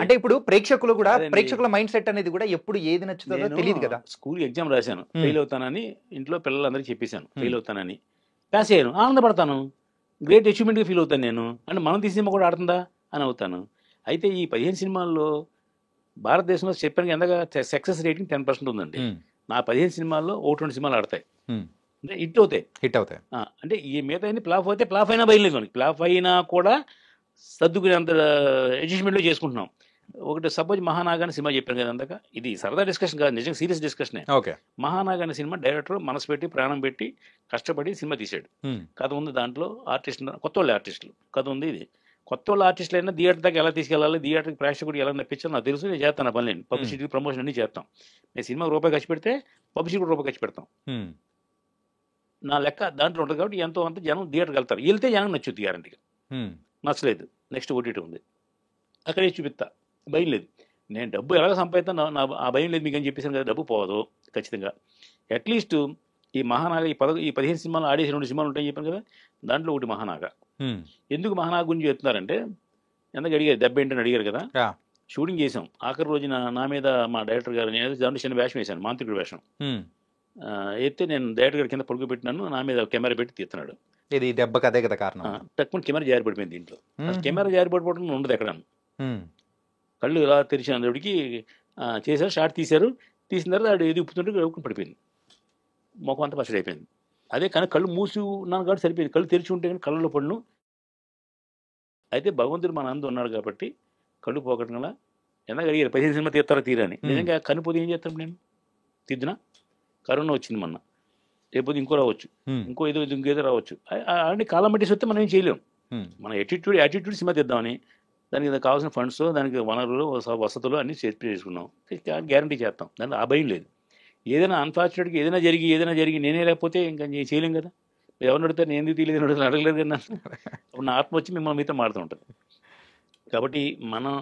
అంటే ఇప్పుడు ప్రేక్షకులు కూడా, ప్రేక్షకుల మైండ్ సెట్ అనేది కూడా ఎప్పుడు ఏది నచ్చుతుందో తెలియదు కదా. స్కూల్ ఎగ్జామ్ రాశాను, ఫెయిల్ అవుతానని ఇంట్లో పిల్లలందరికీ చెప్పేశాను, ఫెయిల్ అవుతానని. పాస్ అయ్యాను, ఆనందపడతాను, గ్రేట్ అచీవ్మెంట్గా ఫీల్ అవుతాను నేను. అంటే మనం తీసి సినిమా కూడా ఆడుతుందా అని అవుతాను. అయితే ఈ 15 సినిమాల్లో భారతదేశంలో చెప్పాను ఎంతగా సక్సెస్ రేటింగ్ 10% ఉందండి. నా 15 సినిమాల్లో 1-2 సినిమాలు ఆడతాయి, అంటే హిట్ అవుతాయి. అంటే ఈ మిగతా ఫ్లాప్ అయితే ఫ్లాప్ అయినా బయలులేదు మనకి. ఫ్లాప్ అయినా కూడా సర్దుకునేంత అడ్జస్ట్మెంట్లో చేసుకుంటున్నాం. ఒకటి సపోజ్ మహానాగా అనే సినిమా చెప్పాను కదా అందాక, ఇది సరదా డిస్కషన్ కాదు, నిజంగా సీరియస్ డిస్కషనే. మహానాగా అనే సినిమా డైరెక్టర్ మనసు పెట్టి ప్రాణం పెట్టి కష్టపడి సినిమా తీశాడు. కథ ఉంది దాంట్లో, ఆర్టిస్టులు కొత్త వాళ్ళు ఆర్టిస్టులు కథ ఉంది. ఇది కొత్త వాళ్ళు ఆర్టిస్టులు అయినా థియేటర్ దాకా ఎలా తీసుకెళ్ళాలి, థియేటర్కి ప్రేక్షకుడు ఎలా నప్పించాలో నాకు తెలుసు. నేను చేస్తాను ఆ పనులేండి, పబ్లిసిటీ ప్రమోషన్ అన్నీ చేస్తాం. నేను సినిమాకి రూపాయి ఖర్చు పెడితే పబ్లిసిటీ రూపాయి ఖర్చు పెడతాం. నా లెక్క దాంట్లో ఉంటుంది కాబట్టి ఎంతో అంత జనం థియేటర్కి వెళ్తారు. వెళ్తే జనం నచ్చుద్ది గ్యారంటీగా. నచ్చలేదు నెక్స్ట్ ఓటీటీ ఉంది, అక్కడే చూపిస్తా, భయం లేదు. నేను డబ్బు ఎలాగ సంపాదిస్తాను, నా ఆ భయం లేదు మీకు అని చెప్పేసాను కదా. డబ్బు పోదు ఖచ్చితంగా. అట్లీస్ట్ ఈ మహానాగా ఈ 15 సినిమాలు ఆడేసి 2 సినిమాలు ఉంటాయని చెప్పాను కదా, దాంట్లో ఒకటి మహానాగా. ఎందుకు మహానాగా గురించి చెప్తున్నారంటే, ఎందుకు అడిగారు దెబ్బ ఏంటని అడిగారు కదా. షూటింగ్ చేసాం, ఆఖరి రోజున నా మీద మా డైరెక్టర్ గారు, నేను దాంట్లో చిన్న వేషం వేశాను, మాంత్రికుడు వేషం. అయితే నేను డైరెక్టర్ గారి కింద పడుకోబెట్టినాను, నా మీద కెమెరా పెట్టి తీస్తున్నాడు. ఇది దెబ్బకి అదే కదా కారణం. తక్కువ కెమెరా జారి పడిపోయింది దీంట్లో. కెమెరా జారి పడిపోవడం ఉండదు ఎక్కడ. కళ్ళు ఇలా తెరిచిన దేవుడికి చేశారు, షార్ట్ తీశారు. తీసిన తర్వాత అది ఏది ఉప్పుతుంటే పడిపోయింది, ముఖం అంతా పచ్చడి అయిపోయింది. అదే కానీ కళ్ళు మూసి ఉన్నాను కాబట్టి సరిపోయింది, కళ్ళు తెరిచి ఉంటే కానీ కళ్ళలో పడును. అయితే భగవంతుడు మన అందు ఉన్నాడు కాబట్టి కళ్ళు పోకటం వల్ల ఎందుకు అడిగారు 15 సినిమా తీస్తారా తీరని. నిజంగా కనుపోతే ఏం చేస్తాం, నేను తీద్దునా. కరోనా వచ్చింది మొన్న, లేకపోతే ఇంకో రావచ్చు, ఇంకేదో రావచ్చు. అలాంటి కాలం బట్టి వస్తే మనం ఏం చేయలేం. మన యాటిట్యూడ్ సినిమా తీద్దామని దానికి కావాల్సిన ఫండ్స్, దానికి వనరులు, వసతులు అన్నీ చేసుకున్నాం, గ్యారంటీ చేస్తాం. దానికి ఆ భయం లేదు. ఏదైనా అన్ఫార్చునేట్గా ఏదైనా జరిగి నేనే లేకపోతే ఇంకా చేయలేం కదా. ఎవరిని అడిగితే నేను ఎందుకు తీయలేదు అడగలేదు కదా. అప్పుడు నా ఆత్మ వచ్చి మిమ్మల్ని మీతో మాడుతూ ఉంటుంది. కాబట్టి మనం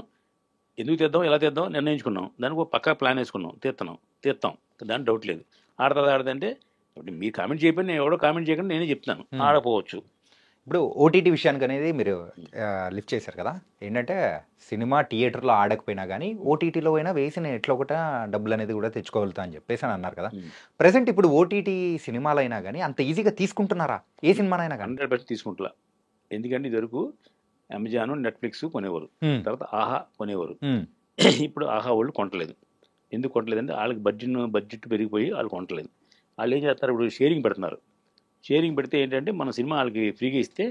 ఎందుకు తెద్దాం, ఎలా తెద్దాం నిర్ణయించుకున్నాం, దానికి ఒక పక్కా ప్లాన్ వేసుకున్నాం, తీస్తాం, దాని డౌట్ లేదు. ఆడదంటే ఇప్పుడు మీరు కామెంట్ చేయకపోయినా నేను ఎవడో కామెంట్ చేయకుండా నేనే చెప్తాను, ఆడపోవచ్చు. ఇప్పుడు ఓటీటీ విషయానికి అనేది మీరు లిఫ్ట్ చేశారు కదా, ఏంటంటే సినిమా థియేటర్లో ఆడకపోయినా కానీ ఓటీటీలో అయినా వేసి నేను ఎట్లా ఒకట డబ్బులు అనేది కూడా తెచ్చుకోగలుగుతా అని చెప్పేసి అని అన్నారు కదా. ప్రెసెంట్ ఇప్పుడు ఓటీటీ సినిమాలైనా కానీ అంత ఈజీగా తీసుకుంటున్నారా? ఏ సినిమానైనా కానీ 100% తీసుకుంటున్నా. ఎందుకంటే ఇదివరకు అమెజాన్, నెట్ఫ్లిక్స్ కొనేవారు, తర్వాత ఆహా కొనేవారు. ఇప్పుడు ఆహా వాళ్ళు కొంటలేదు. ఎందుకు కొంటలేదంటే వాళ్ళకి బడ్జెట్ పెరిగిపోయి వాళ్ళు కొంటలేదు. వాళ్ళు ఏం చేస్తారు, ఇప్పుడు షేరింగ్ పెడుతున్నారు. షేరింగ్ పెడితే ఏంటంటే మన సినిమా వాళ్ళకి ఫ్రీగా ఇస్తే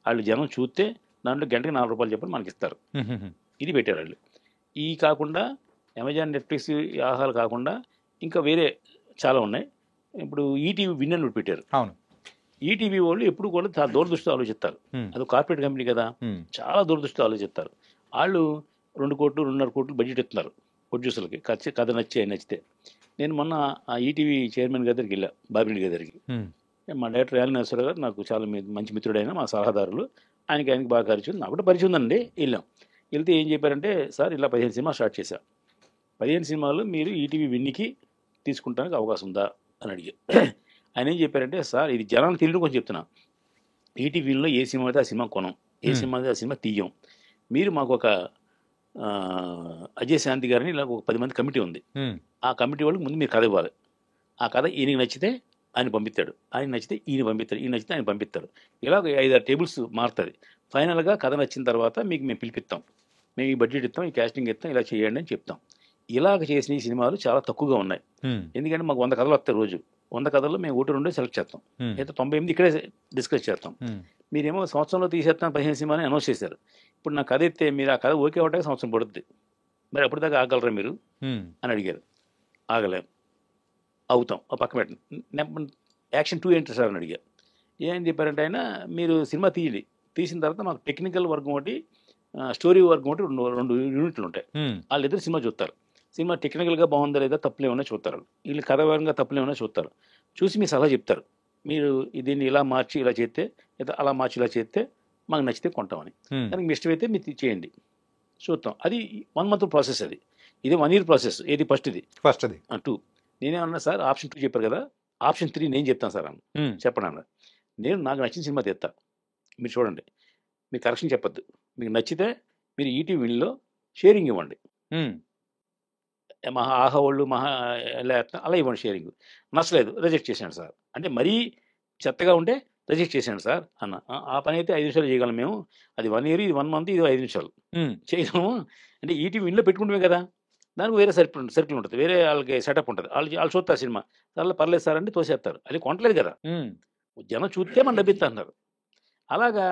వాళ్ళు జనం చూస్తే దాంట్లో గంటకి 4 రూపాయలు చెప్పని మనకి ఇస్తారు. ఇది పెట్టారు వాళ్ళు. ఈ కాకుండా అమెజాన్, నెట్ఫ్లిక్స్, ఆహాలు కాకుండా ఇంకా వేరే చాలా ఉన్నాయి. ఇప్పుడు ఈటీవీ విన్ అని పెట్టారు. అవును, ఈటీవీ వాళ్ళు ఎప్పుడు కూడా చాలా దూరదృష్టితో ఆలోచిస్తారు. అది కార్పొరేట్ కంపెనీ కదా, చాలా దూరదృష్టితో ఆలోచిస్తారు. వాళ్ళు 2 కోట్లు 2.5 కోట్లు బడ్జెట్ ఇస్తున్నారు ప్రొడ్యూసర్లకి, కథ నచ్చితే. నేను మొన్న ఆ ఈటీవీ చైర్మన్ గారి దగ్గరికి వెళ్ళా, బాబిరెడ్డి గారి దగ్గరికి. మా డైరెక్టర్ యాల్ నరసరావు గారు నాకు చాలా మంచి మిత్రుడైన మా సలహాదారులు, ఆయనకి బాగా పరిచయం, నాకు కూడా పరిచయం ఉందండి. వెళ్తే ఏం చెప్పారంటే, సార్ ఇలా 15 సినిమాలు స్టార్ట్ చేశా, 15 సినిమాలు మీరు ఈటీవీ విన్నికి తీసుకుంటానికి అవకాశం ఉందా అని అడిగారు. ఆయన ఏం చెప్పారంటే, సార్ ఇది జనానికి తెలియదు కొంచెం చెప్తున్నా, ఈటీవీ విన్లో ఏ సినిమా అయితే ఆ సినిమా కొనం, ఏ సినిమా అయితే ఆ సినిమా తీయం. మీరు మాకు ఒక అజయ్ శాంతి గారిని ఇలా ఒక 10 మంది కమిటీ ఉంది, ఆ కమిటీ వాళ్ళకి ముందు మీరు కథ ఇవ్వాలి. ఆ కథ ఈయనకి నచ్చితే ఆయన పంపిస్తాడు, ఆయన నచ్చితే ఈయన పంపిస్తాడు, ఈయన నచ్చితే ఆయన పంపిస్తాడు. ఇలా 5-6 టేబుల్స్ మారుతుంది. ఫైనల్గా కథ నచ్చిన తర్వాత మీకు మేము పిలిపిస్తాం, మేము ఈ బడ్జెట్ ఇస్తాం, ఈ క్యాస్టింగ్ ఇస్తాం, ఇలా చేయండి అని చెప్తాం. ఇలాగ చేసిన ఈ సినిమాలు చాలా తక్కువగా ఉన్నాయి. ఎందుకంటే మాకు 100 కథలు వస్తాయి రోజు. 100 కథల్లో మేము 1-2 సెలెక్ట్ చేస్తాం, అయితే 98 ఇక్కడే డిస్కస్ చేస్తాం. మీరేమో సంవత్సరంలో తీసేస్తాం 15 సినిమాని అనౌన్స్ చేశారు. ఇప్పుడు నా కథ ఎత్తే మీరు ఆ కథ ఓకే అవడానికి సంవత్సరం పడుతుంది, మరి అప్పటిదాకా ఆగలరా మీరు అని అడిగారు. ఆగలేం, అవుతాం, పక్క పెట్టండి. యాక్షన్ 2 ఏంటి సార్ అని అడిగారు. ఏం చెప్పారంటే ఆయన, మీరు సినిమా తీయండి, తీసిన తర్వాత మాకు టెక్నికల్ వర్క్ ఒకటి, స్టోరీ వర్క్ ఒకటి, 2 యూనిట్లు ఉంటాయి. వాళ్ళిద్దరు సినిమా చూస్తారు. సినిమా టెక్నికల్గా బాగుందా లేదా, తప్పులు ఏమైనా చూస్తారు, వీళ్ళు కథపరంగా తప్పులు ఏమైనా చూస్తారు. చూసి మీ సలహా చెప్తారు, మీరు దీన్ని ఇలా మార్చి ఇలా చేస్తే, లేదా అలా మార్చి ఇలా చేస్తే మాకు నచ్చితే కొంటామని. దానికి మీ ఇష్టమైతే మీరు చేయండి, చూద్దాం. అది 1 month ప్రాసెస్. ఇది 1 year ప్రాసెస్. ఏది ఫస్ట్ 2. నేనేమన్నా, సార్ ఆప్షన్ 2 చెప్పారు కదా, ఆప్షన్ 3 నేను చెప్తాను సార్ అన్న. చెప్పండి అన్న, నాకు నచ్చిన సినిమా తెస్తా, మీరు చూడండి, మీరు కరెక్షన్ చెప్పొద్దు, మీకు నచ్చితే మీరు ఈటీవీ విన్లో షేరింగ్ ఇవ్వండి, ఆహా వాళ్ళు అలా ఇవ్వండి షేరింగ్. నచ్చలేదు రిజెక్ట్ చేశాను సార్ అంటే, మరీ చెత్తగా ఉంటే రిజెక్ట్ చేశాను సార్ అన్న. ఆ పని అయితే 5 నిమిషాలు చేయగలం మేము. అది 1 ఇయర్, ఇది 1 మంత్, ఇది 5 నిమిషాలు చేయగలము. అంటే ఈటీవీ ఇంట్లో పెట్టుకుంటమే కదా, దానికి వేరే సర్కిల్ ఉంటుంది, వేరే వాళ్ళకి సెటప్ ఉంటుంది, వాళ్ళు చూస్తారు సినిమా. సార్ పర్లేదు సార్ అంటే తోసేస్తారు, అది కొంటలేదు కదా, జనం చూస్తే మనం డబ్బిస్తా అన్నారు. అలాగా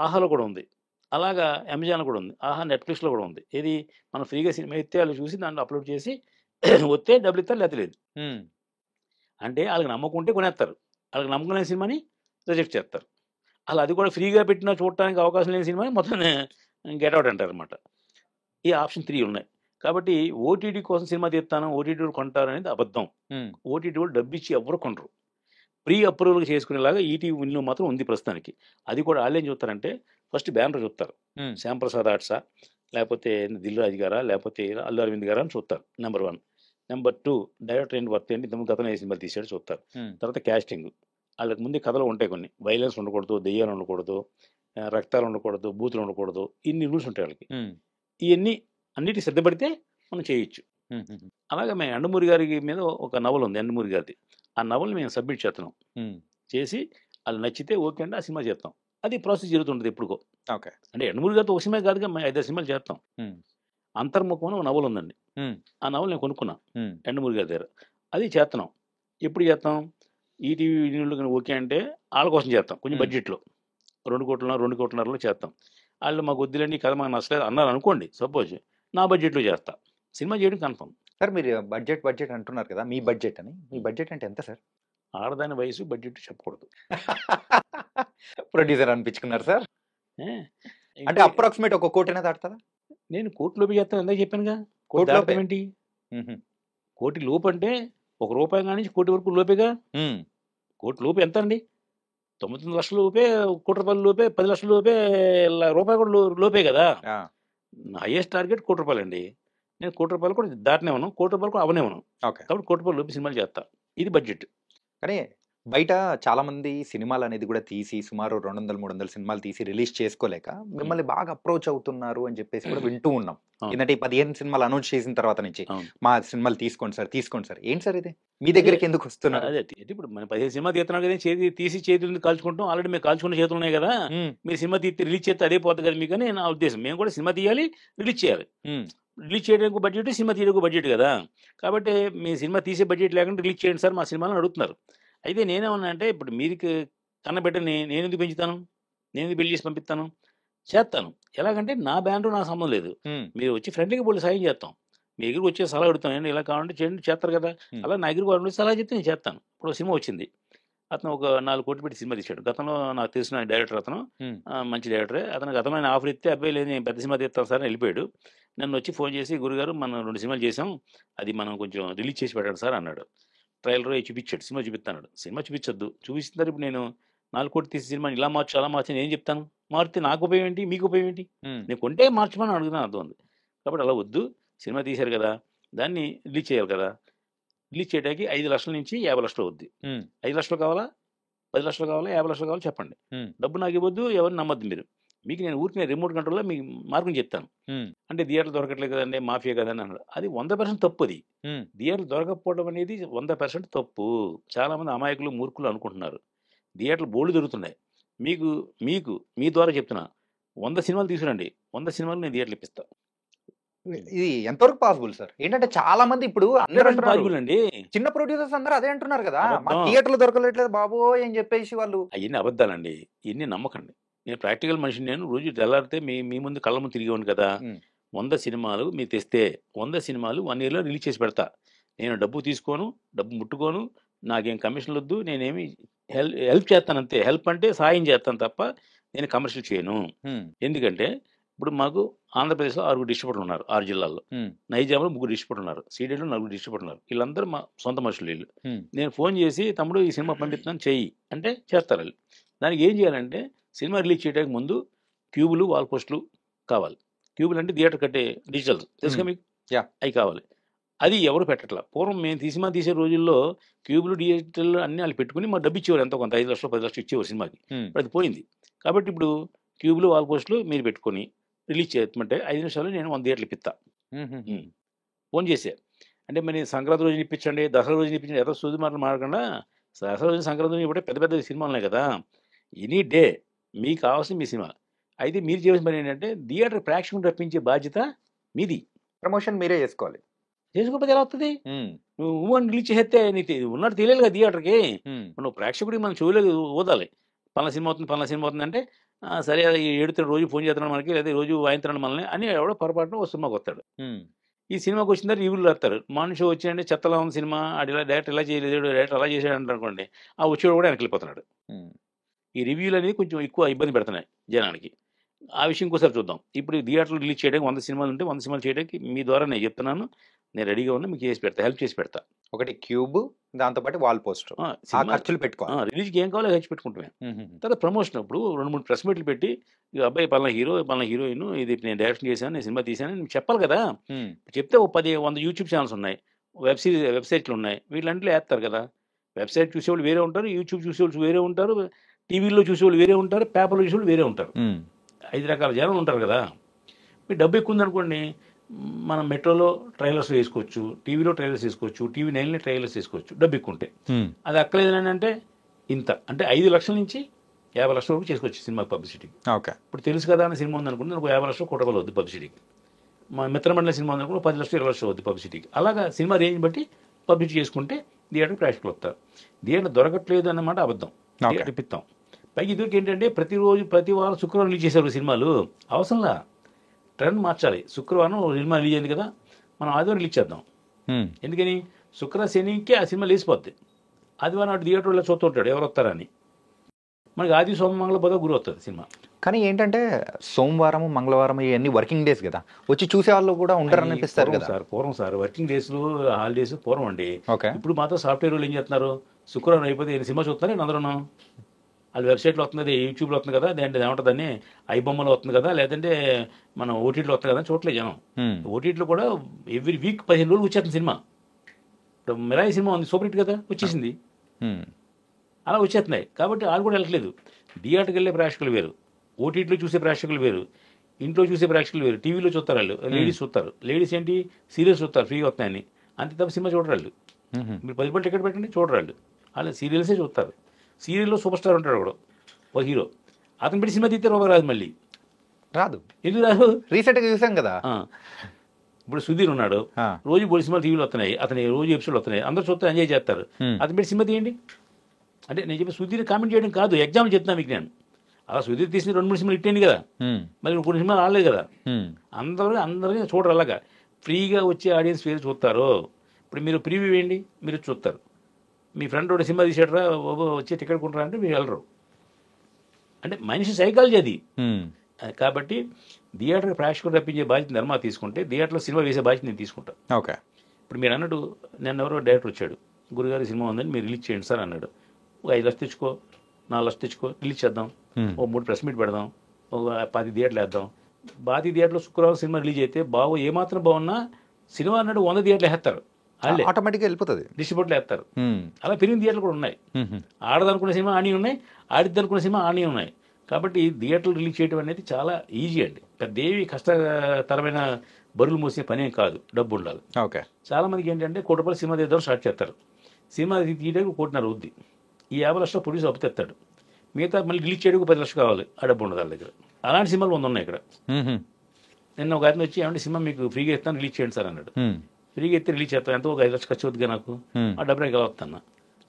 ఆహాలో కూడా ఉంది, అలాగా అమెజాన్లో కూడా ఉంది, ఆహా నెట్ఫ్లిక్స్లో కూడా ఉంది. ఏది మనం ఫ్రీగా సినిమా ఇస్తే వాళ్ళు చూసి దాంట్లో అప్లోడ్ చేసి వస్తే డబ్బులు ఇస్తారు, లేకపోతే లేదు. అంటే వాళ్ళకి నమ్మకం ఉంటే కొనేస్తారు, వాళ్ళకి నమ్మకం లేని సినిమాని రిజెక్ట్ చేస్తారు. అలా అది కూడా ఫ్రీగా పెట్టినా చూడటానికి అవకాశం లేని సినిమాని మొత్తం గెట్ అవుట్ అంటారు అనమాట. ఈ ఆప్షన్ 3 ఉన్నాయి. కాబట్టి ఓటీటీ కోసం సినిమా తీస్తాను, ఓటీటీ కొంటారు అనేది అబద్ధం. ఓటీటీ వాళ్ళు డబ్బు ఇచ్చి ఎవరు కొనరు, ప్రీ అప్రూవల్ చేసుకునేలాగా ఈటీవీ విన్లో మాత్రం ఉంది ప్రస్తుతానికి. అది కూడా వాళ్ళు ఏం చూస్తారంటే ఫస్ట్ బ్యానర్ చూస్తారు, శ్యాంప్రసాద్ ఆర్ట్సా, లేకపోతే దిల్ రాజు గారా, లేకపోతే అల్లు అరవింద్ గారా అని చూస్తారు. నెంబర్ 1. నెంబర్ 2, డైరెక్టర్ ఏంటి, వర్క్ ఏంటి, ఇంతకుముందు గతంలో ఏ సినిమాలు తీసాడు చూస్తారు. తర్వాత క్యాస్టింగ్, వాళ్ళకి ముందే కథలు ఉంటాయి, కొన్ని వైలెన్స్ ఉండకూడదు, దెయ్యాలు ఉండకూడదు, రక్తాలు ఉండకూడదు, బూతులు ఉండకూడదు, ఇన్ని రూల్స్ ఉంటాయి వాళ్ళకి. ఇవన్నీ అన్నిటి సిద్ధపడితే మనం చేయొచ్చు. అలాగే మేము యండమూరి గారి మీద ఒక నవల ఉంది, యండమూరి గారిది. ఆ నవల్ని మేము సబ్మిట్ చేస్తున్నాం, చేసి వాళ్ళు నచ్చితే ఓకే అంటే ఆ సినిమా చేస్తాం. అది ప్రాసెస్ జరుగుతుంటుంది ఎప్పుడుకో. ఓకే. అంటే యండమూరి గారితో ఒక సినిమా కాదుగా, మేము 5 సినిమాలు చేస్తాం. అంతర్ముఖం అని ఒక నవల ఉందండి, ఆ నవల నేను కొనుక్కున్నా యండమూరి గారి దగ్గర. అది చేస్తున్నాం. ఎప్పుడు చేస్తాం, ఈటీవీ యూనియన్లో ఓకే అంటే వాళ్ళ కోసం చేస్తాం, కొంచెం బడ్జెట్లో 2 కోట్లన్నరలో చేస్తాం. వాళ్ళు మాకు వద్దులేండి కథ మాకు నచ్చలేదు అన్నారు అనుకోండి, సపోజ్ నా బడ్జెట్లో చేస్తా, సినిమా చేయడం కన్ఫర్మ్. సార్ మీరు బడ్జెట్ అంటున్నారు కదా, మీ బడ్జెట్ అని, మీ బడ్జెట్ అంటే ఎంత సార్? ఆడదాని వయసు బడ్జెట్ చెప్పకూడదు. ప్రొడ్యూసర్ అనిపించుకున్నారు సార్, అంటే అప్రాక్సిమేట్ 1 కోటి దాటుతుందా? నేను కోటి లోపు చేస్తాను, ఎందుకు చెప్పానుగా, కోటి లోపు ఏంటి, కోటి లోపు అంటే ₹1 కానీ కోటి వరకు లోపేగా. కోటి లోపు ఎంత అండి, 99 లక్షల లోపే, ₹1 కోటి లోపే, 10 లక్షల లోపే, రూపాయి కూడా లోపే కదా. హైయెస్ట్ టార్గెట్ ₹1 అండి. నేను ₹1 కూడా దాటనేమను, ₹1 కూడా అవనేమను. కాబట్టి ₹1 లోపు సినిమాలు చేస్తా, ఇది బడ్జెట్. కానీ బయట చాలా మంది సినిమాలు అనేది కూడా తీసి సుమారు 200-300 సినిమాలు తీసి రిలీజ్ చేసుకోలేక మిమ్మల్ని బాగా అప్రోచ్ అవుతున్నారు అని చెప్పేసి కూడా వింటూ ఉన్నాం. ఏంటంటే 15 సినిమాలు అనౌన్స్ చేసిన తర్వాత నుంచి మా సినిమాలు తీసుకోండి సార్. ఏంటి సార్ ఇది, మీ దగ్గరికి ఎందుకు వస్తున్నారు? అదే ఇప్పుడు మన 15 సినిమా తీస్తున్నాం కదా, తీసి చేతులు కాల్చుకుంటాం, ఆల్రెడీ మేము కాల్చుకున్న చేతులు ఉన్నాయి కదా, మీరు సినిమా తీస్తే రిలీజ్ చేస్తే అదే పోతుంది కదా మీకు అని నా ఉద్దేశం. మేము కూడా సినిమా తీయాలి, రిలీజ్ చేయాలి. రిలీజ్ చేయడానికి బడ్జెట్, సినిమా తీయడానికి బడ్జెట్ కదా. కాబట్టి మీ సినిమా తీసే బడ్జెట్ లేకుండా రిలీజ్ చేయండి సార్ మా సినిమాలను అడుగుతున్నారు. అయితే నేనేమన్నా అంటే, ఇప్పుడు మీరు కన్నబెట్టని నేను ఎందుకు పెంచుతాను, నేను ఎందుకు పెళ్లి చేసి పంపిస్తాను, చేస్తాను. ఎలాగంటే నా బ్యానర్ నాకు సంబంధం లేదు, మీరు వచ్చి ఫ్రెండ్లీగా పోయి సాయం చేస్తాం, మీ దగ్గరికి వచ్చే సలహా అడుగుతాను, నేను ఇలా కావాలంటే చేయండి చేస్తారు కదా. అలా నా దగ్గరికి వాళ్ళు సలహా చెప్తే నేను చేస్తాను. ఇప్పుడు సినిమా వచ్చింది, అతను ఒక 4 కోట్లు పెట్టి సినిమా తీశాడు. గతంలో నాకు తెలిసిన డైరెక్టర్ అతను, మంచి డైరెక్టరే. అతను గతమైన ఆఫర్ ఇస్తే అబ్బాయి లేదు నేను పెద్ద సినిమా తీస్తాను సార్ అని వెళ్ళిపోయాడు. నన్ను వచ్చి ఫోన్ చేసి, గురుగారు మనం 2 సినిమాలు చేసాం, అది మనం కొంచెం రిలీజ్ చేసి పెట్టండి సార్ అన్నాడు. ట్రయల్ చూపించాడు, సినిమా చూపిస్తాడు. సినిమా చూపించొద్దు, చూపిస్తున్నారు. ఇప్పుడు నేను 4 కోట్లు తీసే సినిమాని ఇలా మార్చు అలా మార్చి నేను చెప్తాను, మారితే నాకు ఉపయోగం ఏంటి, మీకు ఉపయోగం ఏంటి, నేను కొంటే మార్చమని అడుగుతాను, అర్థం ఉంది. కాబట్టి అలా వద్దు, సినిమా తీశారు కదా దాన్ని రిలీజ్ చేయాలి కదా, రిలీజ్ చేయడానికి 5 లక్షల నుంచి 50 లక్షలు అవుద్ది. 5 లక్షలు కావాలా, 10 లక్షలు కావాలా, 50 లక్షలు కావాలా చెప్పండి, డబ్బు నాకు ఇవ్వద్దు, ఎవరిని నమ్మద్దు మీరు. మీకు నేను ఊరికి రిమోట్ కంట్రోల్లో మీకు మార్గం చెప్తాను. అంటే థియేటర్లు దొరకట్లేదు కదండి, మాఫియా కదండి అన్నాడు. అది 100% తప్పు. అది థియేటర్లు దొరకకపోవడం అనేది 100% తప్పు. చాలామంది అమాయకులు మూర్ఖులు అనుకుంటున్నారు. థియేటర్లు బోర్డు దొరుకుతున్నాయి. మీకు మీ ద్వారా చెప్తున్నా, 100 సినిమాలు తీసుకురండి, 100 సినిమాలు నేను థియేటర్లు ఇప్పిస్తాను. ఇది ఎంతవరకు పాసిబుల్ సార్? ఏంటంటే చాలా మంది ఇప్పుడు పాసిబుల్ అండి, చిన్న ప్రొడ్యూసర్స్ అందరూ అదే అంటున్నారు కదా, థియేటర్లు దొరకలేదు బాబు అని చెప్పేసి వాళ్ళు. అవన్నీ అబద్ధాలండి, ఇవన్నీ నమ్మకండి. నేను ప్రాక్టికల్ మనిషిని, నేను రోజు తెల్లారితే మీ ముందు కళ్ళ ముందు తిరిగేవాడిని కదా. 100 సినిమాలు మీరు తెస్తే 100 సినిమాలు 1 ఇయర్లో రిలీజ్ చేసి పెడతా. నేను డబ్బు తీసుకోను, డబ్బు ముట్టుకోను, నాకేం కమిషన్లు వద్దు, నేనేమి హెల్ప్ చేస్తాను అంతే. హెల్ప్ అంటే సాయం చేస్తాను తప్ప నేను కమర్షియల్ చేయను. ఎందుకంటే ఇప్పుడు మాకు ఆంధ్రప్రదేశ్లో 6 డిస్ట్రిబ్యూటర్లు ఉన్నారు, 6 జిల్లాల్లో. నైజాంలో 3 డిస్ట్రిబ్యూటర్లు ఉన్నారు, సీడెడ్లో 4 డిస్ట్రిబ్యూటర్లు ఉన్నారు. వీళ్ళందరూ మా సొంత మనుషులు వీళ్ళు. నేను ఫోన్ చేసి తమ్ముడు ఈ సినిమా పంపిస్తున్నాను చెయ్యి అంటే చేస్తారు వాళ్ళు. దానికి ఏం చేయాలంటే సినిమా రిలీజ్ చేయడానికి ముందు క్యూబులు, వాల్ పోస్టులు కావాలి. క్యూబులు అంటే థియేటర్ కట్టే డిజిటల్ తెలుసుగా మీకు, అవి కావాలి. అది ఎవరు పెట్టట్లా. పూర్వం మేము సినిమా తీసే రోజుల్లో క్యూబులు, డిజిటల్ అన్ని వాళ్ళు పెట్టుకుని మా డబ్బు ఇచ్చేవారు, ఎంతో కొంత 5 లక్షలు 10 లక్షలు ఇచ్చేవారు సినిమాకి. అది పోయింది. కాబట్టి ఇప్పుడు క్యూబులు, వాల్ పోస్టులు మీరు పెట్టుకొని రిలీజ్ చేయమంటే 5 నిమిషాలు నేను 100 థియేటర్లు ఇప్పిస్తా. ఫోన్ చేసే అంటే మరి సంక్రాంతి రోజున ఇప్పించండి, దసరా రోజున ఇప్పించండి, ఎదో సూది మాటలు మాడకుండా దసరా రోజు సంక్రాంతి రోజు ఇప్పుడే పెద్ద పెద్ద సినిమాలు ఉన్నాయి కదా, ఎనీ డే మీకు కావాల్సిన మీ సినిమా. అయితే మీరు చేయవలసిన పని ఏంటంటే థియేటర్ ప్రేక్షకుని రప్పించే బాధ్యత మీది. ప్రమోషన్ మీరే చేసుకోవాలి. చేసుకోకపోతే ఎలా వస్తుంది? నువ్వు అని రిలీజ్ చేస్తే నీకు ఉన్నట్టు తెలియాలి కదా థియేటర్కి. నువ్వు ప్రేక్షకుడికి మన చెవులకు ఊదాలి, పలానా సినిమా అవుతుంది పలానా సినిమా అవుతుంది అంటే సరే ఏడుతున్నాడు రోజు ఫోన్ చేస్తున్నాడు మనకి, లేదా రోజు వాయించుతున్నాడు మనల్ని అని ఎవడో పొరపాటున ఒక సినిమాకి వస్తాడు. ఈ సినిమాకి వచ్చిన తర్వాత రివ్యూలు రాస్తారు, మనిషి వచ్చాయంటే చెత్తలా ఉంది సినిమా, అది ఇలా డైరెక్టర్ ఇలా చేయలేదు, డైరెక్టర్ అలా చేసాడు అనుకోండి, ఆ వచ్చేవాడు కూడా వెనక్కి వెళ్ళిపోతున్నాడు. ఈ రివ్యూలు అనేది కొంచెం ఎక్కువ ఇబ్బంది పెడుతున్నాయి జనానికి. ఆ విషయం ఇంకోసారి చూద్దాం. ఇప్పుడు థియేటర్లో రిలీజ్ చేయడానికి 100 సినిమాలు ఉంటే 100 సినిమాలు చేయడానికి మీ ద్వారా నేను చెప్తున్నాను, నేను రెడీగా ఉన్నా, మీకు చేసి పెడతా, హెల్ప్ చేసి పెడతా. ఒకటి క్యూబ్, దాంతోపాటు వాల్ పోస్టర్, ఖర్చులు పెట్టుకోవాలి. రిలీజ్కి ఏం కావాలో ఖర్చు పెట్టుకుంటామే. తర్వాత ప్రమోషన్ అప్పుడు 2-3 ప్రెస్ మీట్లు పెట్టి, అబ్బాయి పలానా హీరో పలానా హీరోయిన్, ఇది నేను డైరెక్షన్ చేశాను, నేను సినిమా తీశాను నేను చెప్పాలి కదా. చెప్తే 10-100 యూట్యూబ్ ఛానల్స్ ఉన్నాయి, వెబ్సైట్లు ఉన్నాయి, వీళ్ళంట్లో వేస్తారు కదా. వెబ్సైట్ చూసేవాళ్ళు వేరే ఉంటారు, యూట్యూబ్ చూసేవాళ్ళు వేరే ఉంటారు, టీవీలో చూసేవాళ్ళు వేరే ఉంటారు, పేపర్లో చూసేవాళ్ళు వేరే ఉంటారు. 5 రకాల జనం ఉంటారు కదా. మీరు డబ్బు ఎక్కువ ఉందనుకోండి, మనం మెట్రోలో ట్రైలర్స్ వేసుకోవచ్చు, టీవీలో ట్రైలర్స్ వేసుకోవచ్చు, టీవీ 9లో ట్రైలర్స్ వేసుకోవచ్చు, డబ్బు ఎక్కువ ఉంటే. అది అక్కలేదు అంటే ఇంత అంటే 5 లక్షల నుంచి 50 లక్షల వరకు చేసుకోవచ్చు సినిమా పబ్లిసిటీకి. ఓకే, ఇప్పుడు తెలుసు కదా అని సినిమా ఉందనుకుంటే నాకు 50 లక్షలు కోటలు వద్దు పబ్లిసిటీకి. మా మిత్రమండలి సినిమా ఉందనుకుంటే 10 లక్షలు 20 లక్షలు వద్దు పబ్లిసిటీకి. అలాగా సినిమా రేంజ్ బట్టి పబ్లిసిటీ చేసుకుంటే థియేటర్ ప్రేక్షకులు వస్తారు. థియేటర్ దొరకట్లేదు అన్నమాట అబద్ధం, థియేటర్ ఇప్పిస్తాం. పైకి ఇదివరకు ఏంటంటే ప్రతిరోజు ప్రతి వారం శుక్రవారం రిలీజ్ చేశారు సినిమాలు, అవసరంలా ట్రెండ్ మార్చాలి. శుక్రవారం సినిమా రిలీజ్ అయింది కదా, మనం ఆదివారం రిలీజ్ చేద్దాం. ఎందుకని శుక్ర శనికి ఆ సినిమా లేచిపోద్ది, ఆదివారం నాడు థియేటర్లో చూస్తూ ఉంటాడు ఎవరు వస్తారని. మనకి ఆది సోమ మంగళ బుధ గురు వస్తుంది సినిమా. కానీ ఏంటంటే సోమవారం మంగళవారం ఇవన్నీ వర్కింగ్ డేస్ కదా, వచ్చి చూసే వాళ్ళు కూడా ఉంటారు అనిపిస్తారు కదా సార్. పూర్వం సార్ వర్కింగ్ డేస్లు హాలిడేస్ పూర్వం అండి. ఓకే, ఇప్పుడు మాత్రం సాఫ్ట్వేర్ వాళ్ళు ఏం చేస్తున్నారు, శుక్రవారం అయిపోతే సినిమా చూస్తున్నారు అందరూ. వాళ్ళు వెబ్సైట్లో వస్తుంది, యూట్యూబ్లో వస్తుంది కదా, లేదంటే ఏమంటుందని ఐబొమ్మలో వస్తుంది కదా, లేదంటే మనం ఓటీటీలో వస్తుంది కదా, చూడలేదు జనం. ఓటీటీలో కూడా ఎవ్రీ వీక్ 15 రోజులు వచ్చేస్తుంది సినిమా. ఇప్పుడు మిరాయి సినిమా ఉంది, సూపర్ హిట్ కదా, వచ్చేసింది. అలా వచ్చేస్తున్నాయి కాబట్టి వాళ్ళు కూడా వెళ్ళట్లేదు. థియేటర్కి వెళ్ళే ప్రేక్షకులు వేరు, ఓటీటీలో చూసే ప్రేక్షకులు వేరు, ఇంట్లో చూసే ప్రేక్షకులు వేరు. టీవీలో చూస్తారు వాళ్ళు, లేడీస్ చూస్తారు. లేడీస్ ఏంటి సీరియల్స్ చూస్తారు ఫ్రీగా వస్తున్నాయని, అంతే తప్ప సినిమా చూడరు వాళ్ళు. మీరు 10 రూపాయలు టికెట్ పెట్టండి చూడరు వాళ్ళు సీరియల్సే చూస్తారు. సీరియల్లో సూపర్ స్టార్ ఉంటాడు ఒకడు, ఒక హీరో, అతను పెట్టి సినిమా తీస్తే రూపాయి రాదు, మళ్ళీ రాదు. ఎందుకు రాదు? రీసెంట్గా చూసాం కదా. ఇప్పుడు సుధీర్ ఉన్నాడు, రోజు 3 సినిమాలు టీవీలో వస్తున్నాయి, అతని రోజు ఎపిసోడ్లు వస్తున్నాయి, అందరూ చూస్తే ఎంజాయ్ చేస్తారు. అతను పెట్టి సినిమా తీయండి అంటే నేను చెప్పి సుధీర్ కామెంట్ చేయడం కాదు, ఎగ్జామ్ చెప్తున్నా మీకు నేను. అలా సుధీర్ తీసిన 2-3 సినిమాలు ఇట్టేంది కదా, మరి కొన్ని సినిమాలు ఆడలేదు కదా. అందరికీ చూడరు, అలాగా ఫ్రీగా వచ్చే ఆడియన్స్ వేరు చూస్తారు. ఇప్పుడు మీరు ప్రీవ్యూ వేయండి, మీరు చూస్తారు. మీ ఫ్రెండ్ ఒకటి సినిమా తీసాడరా వచ్చి టికెట్ కొంటారా అంటే మీరు వెళ్ళరు. అంటే మనిషి సైకాలజీ అది. కాబట్టి థియేటర్ ప్రేక్షకులు రప్పించే బాధ్యత నిర్మాత తీసుకుంటే, థియేటర్లో సినిమా వేసే బాధ్యత నేను తీసుకుంటాను. ఓకే, ఇప్పుడు మీరు అన్నట్టు నేను ఎవరో డైరెక్టర్ వచ్చాడు, గురుగారి సినిమా ఉందని మీరు రిలీజ్ చేయండి సార్ అన్నాడు. ఒక 5 లక్షలు తెచ్చుకో, 4 లక్షలు తెచ్చుకో, రిలీజ్ చేద్దాం, ఓ 3 ప్రెస్ మీట్ పెడదాం, ఒక 10 థియేటర్లు వేద్దాం. 10 థియేటర్లో శుక్రవారం సినిమా రిలీజ్ అయితే ఏమాత్రం బాగున్నా సినిమా అన్నాడు 100 థియేటర్లు వేస్తారు, వాళ్ళే ఆటోమేటిక్గా వెళ్ళిపోతుంది, డిస్ట్రిబ్యూటర్లు వేస్తారు. అలా పెరిగిన థియేటర్లు కూడా ఉన్నాయి. ఆడదనుకున్న సినిమా ఆని ఉన్నాయి, ఆడిద్దనుకున్న సినిమా ఆని ఉన్నాయి. కాబట్టి థియేటర్లు రిలీజ్ చేయడం అనేది చాలా ఈజీ అండి, పెద్దేవి కష్టతరమైన బరువులు మోసే పనేం కాదు, డబ్బు ఉండాలి. ఓకే, చాలా మందికి ఏంటంటే 1 కోటి రూపాయలు సినిమా తీద్దాం స్టార్ట్ చేస్తారు, సినిమా తీయడానికి 1.5 కోటి అవుద్ది. ఈ 50 లక్షలు ప్రొడ్యూస్ అప్పుతెత్తాడు, మిగతా మళ్ళీ రిలీజ్ చేయడానికి 10 లక్షలు కావాలి, ఆ డబ్బు ఉండదు వాళ్ళ దగ్గర. అలాంటి సినిమాలు 100 ఉన్నాయి ఇక్కడ. నిన్న ఒక ఆయన వచ్చి ఏమంటే సినిమా మీకు ఫ్రీగా ఇస్తాను రిలీజ్ చేయండి సార్ అన్నాడు. ఫ్రీగా ఎత్తే రిలీజ్ చేస్తాను, ఎంతో ఒక 5 లక్షలు ఖర్చు అవుతుంది నాకు, ఆ డబ్బు నాకు ఎలా వస్తాను,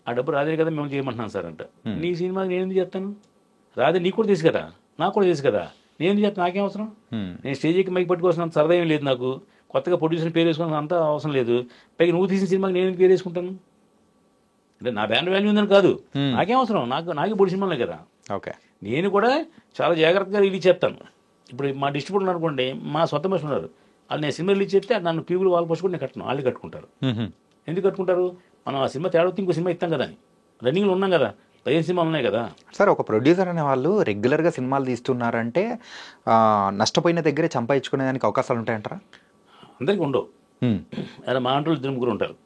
ఆ డబ్బు రాదే కదా మేము చేయమంటున్నాను సార్ అంట. నీ సినిమా నేను ఎందుకు చేస్తాను, రాదే నీకు కూడా తెలుసు కదా, నాకు కూడా తెలుసు కదా, నేను ఎందుకు చేస్తాను, నాకేం అవసరం, నేను స్టేజ్కి మైక్ పట్టుకోవాల్సిన సరదా ఏం లేదు నాకు, కొత్తగా ప్రొడ్యూసర్ పేరు వేసుకోవాల్సిన అంత అవసరం లేదు. పైగా నువ్వు తీసిన సినిమాకి నేను పేరు వేసుకుంటాను అంటే నా బ్రాండ్ వాల్యూ ఉందని కాదు, నాకేం అవసరం, నాకు పొడి సినిమాలే కదా. ఓకే, నేను కూడా చాలా జాగ్రత్తగా రిలీజ్ చేస్తాను. ఇప్పుడు మా డిస్ట్రిబ్యూటర్ అనుకోండి, మా సొంత మనుషులు ఉన్నారు, వాళ్ళు నేను సినిమా రిలీజ్ చేస్తే నన్ను పీపుల్ వాళ్ళు పోసుకొని నేను కట్టను, వాళ్ళు కట్టుకుంటారు. ఎందుకు కట్టుకుంటారు, మనం ఆ సినిమా తేడా ఇంకో సినిమా ఇస్తాం కదా అని, రన్నింగ్లో ఉన్నాం కదా, 15 సినిమాలు ఉన్నాయి కదా. సార్, ఒక ప్రొడ్యూసర్ అనే వాళ్ళు రెగ్యులర్గా సినిమాలు తీస్తున్నారంటే నష్టపోయిన దగ్గరే సంపాదించుకునే దానికి అవకాశాలు ఉంటాయంటారా? అందరికీ ఉండవు, అలా మా అంటూ 2-3 ఉంటారు.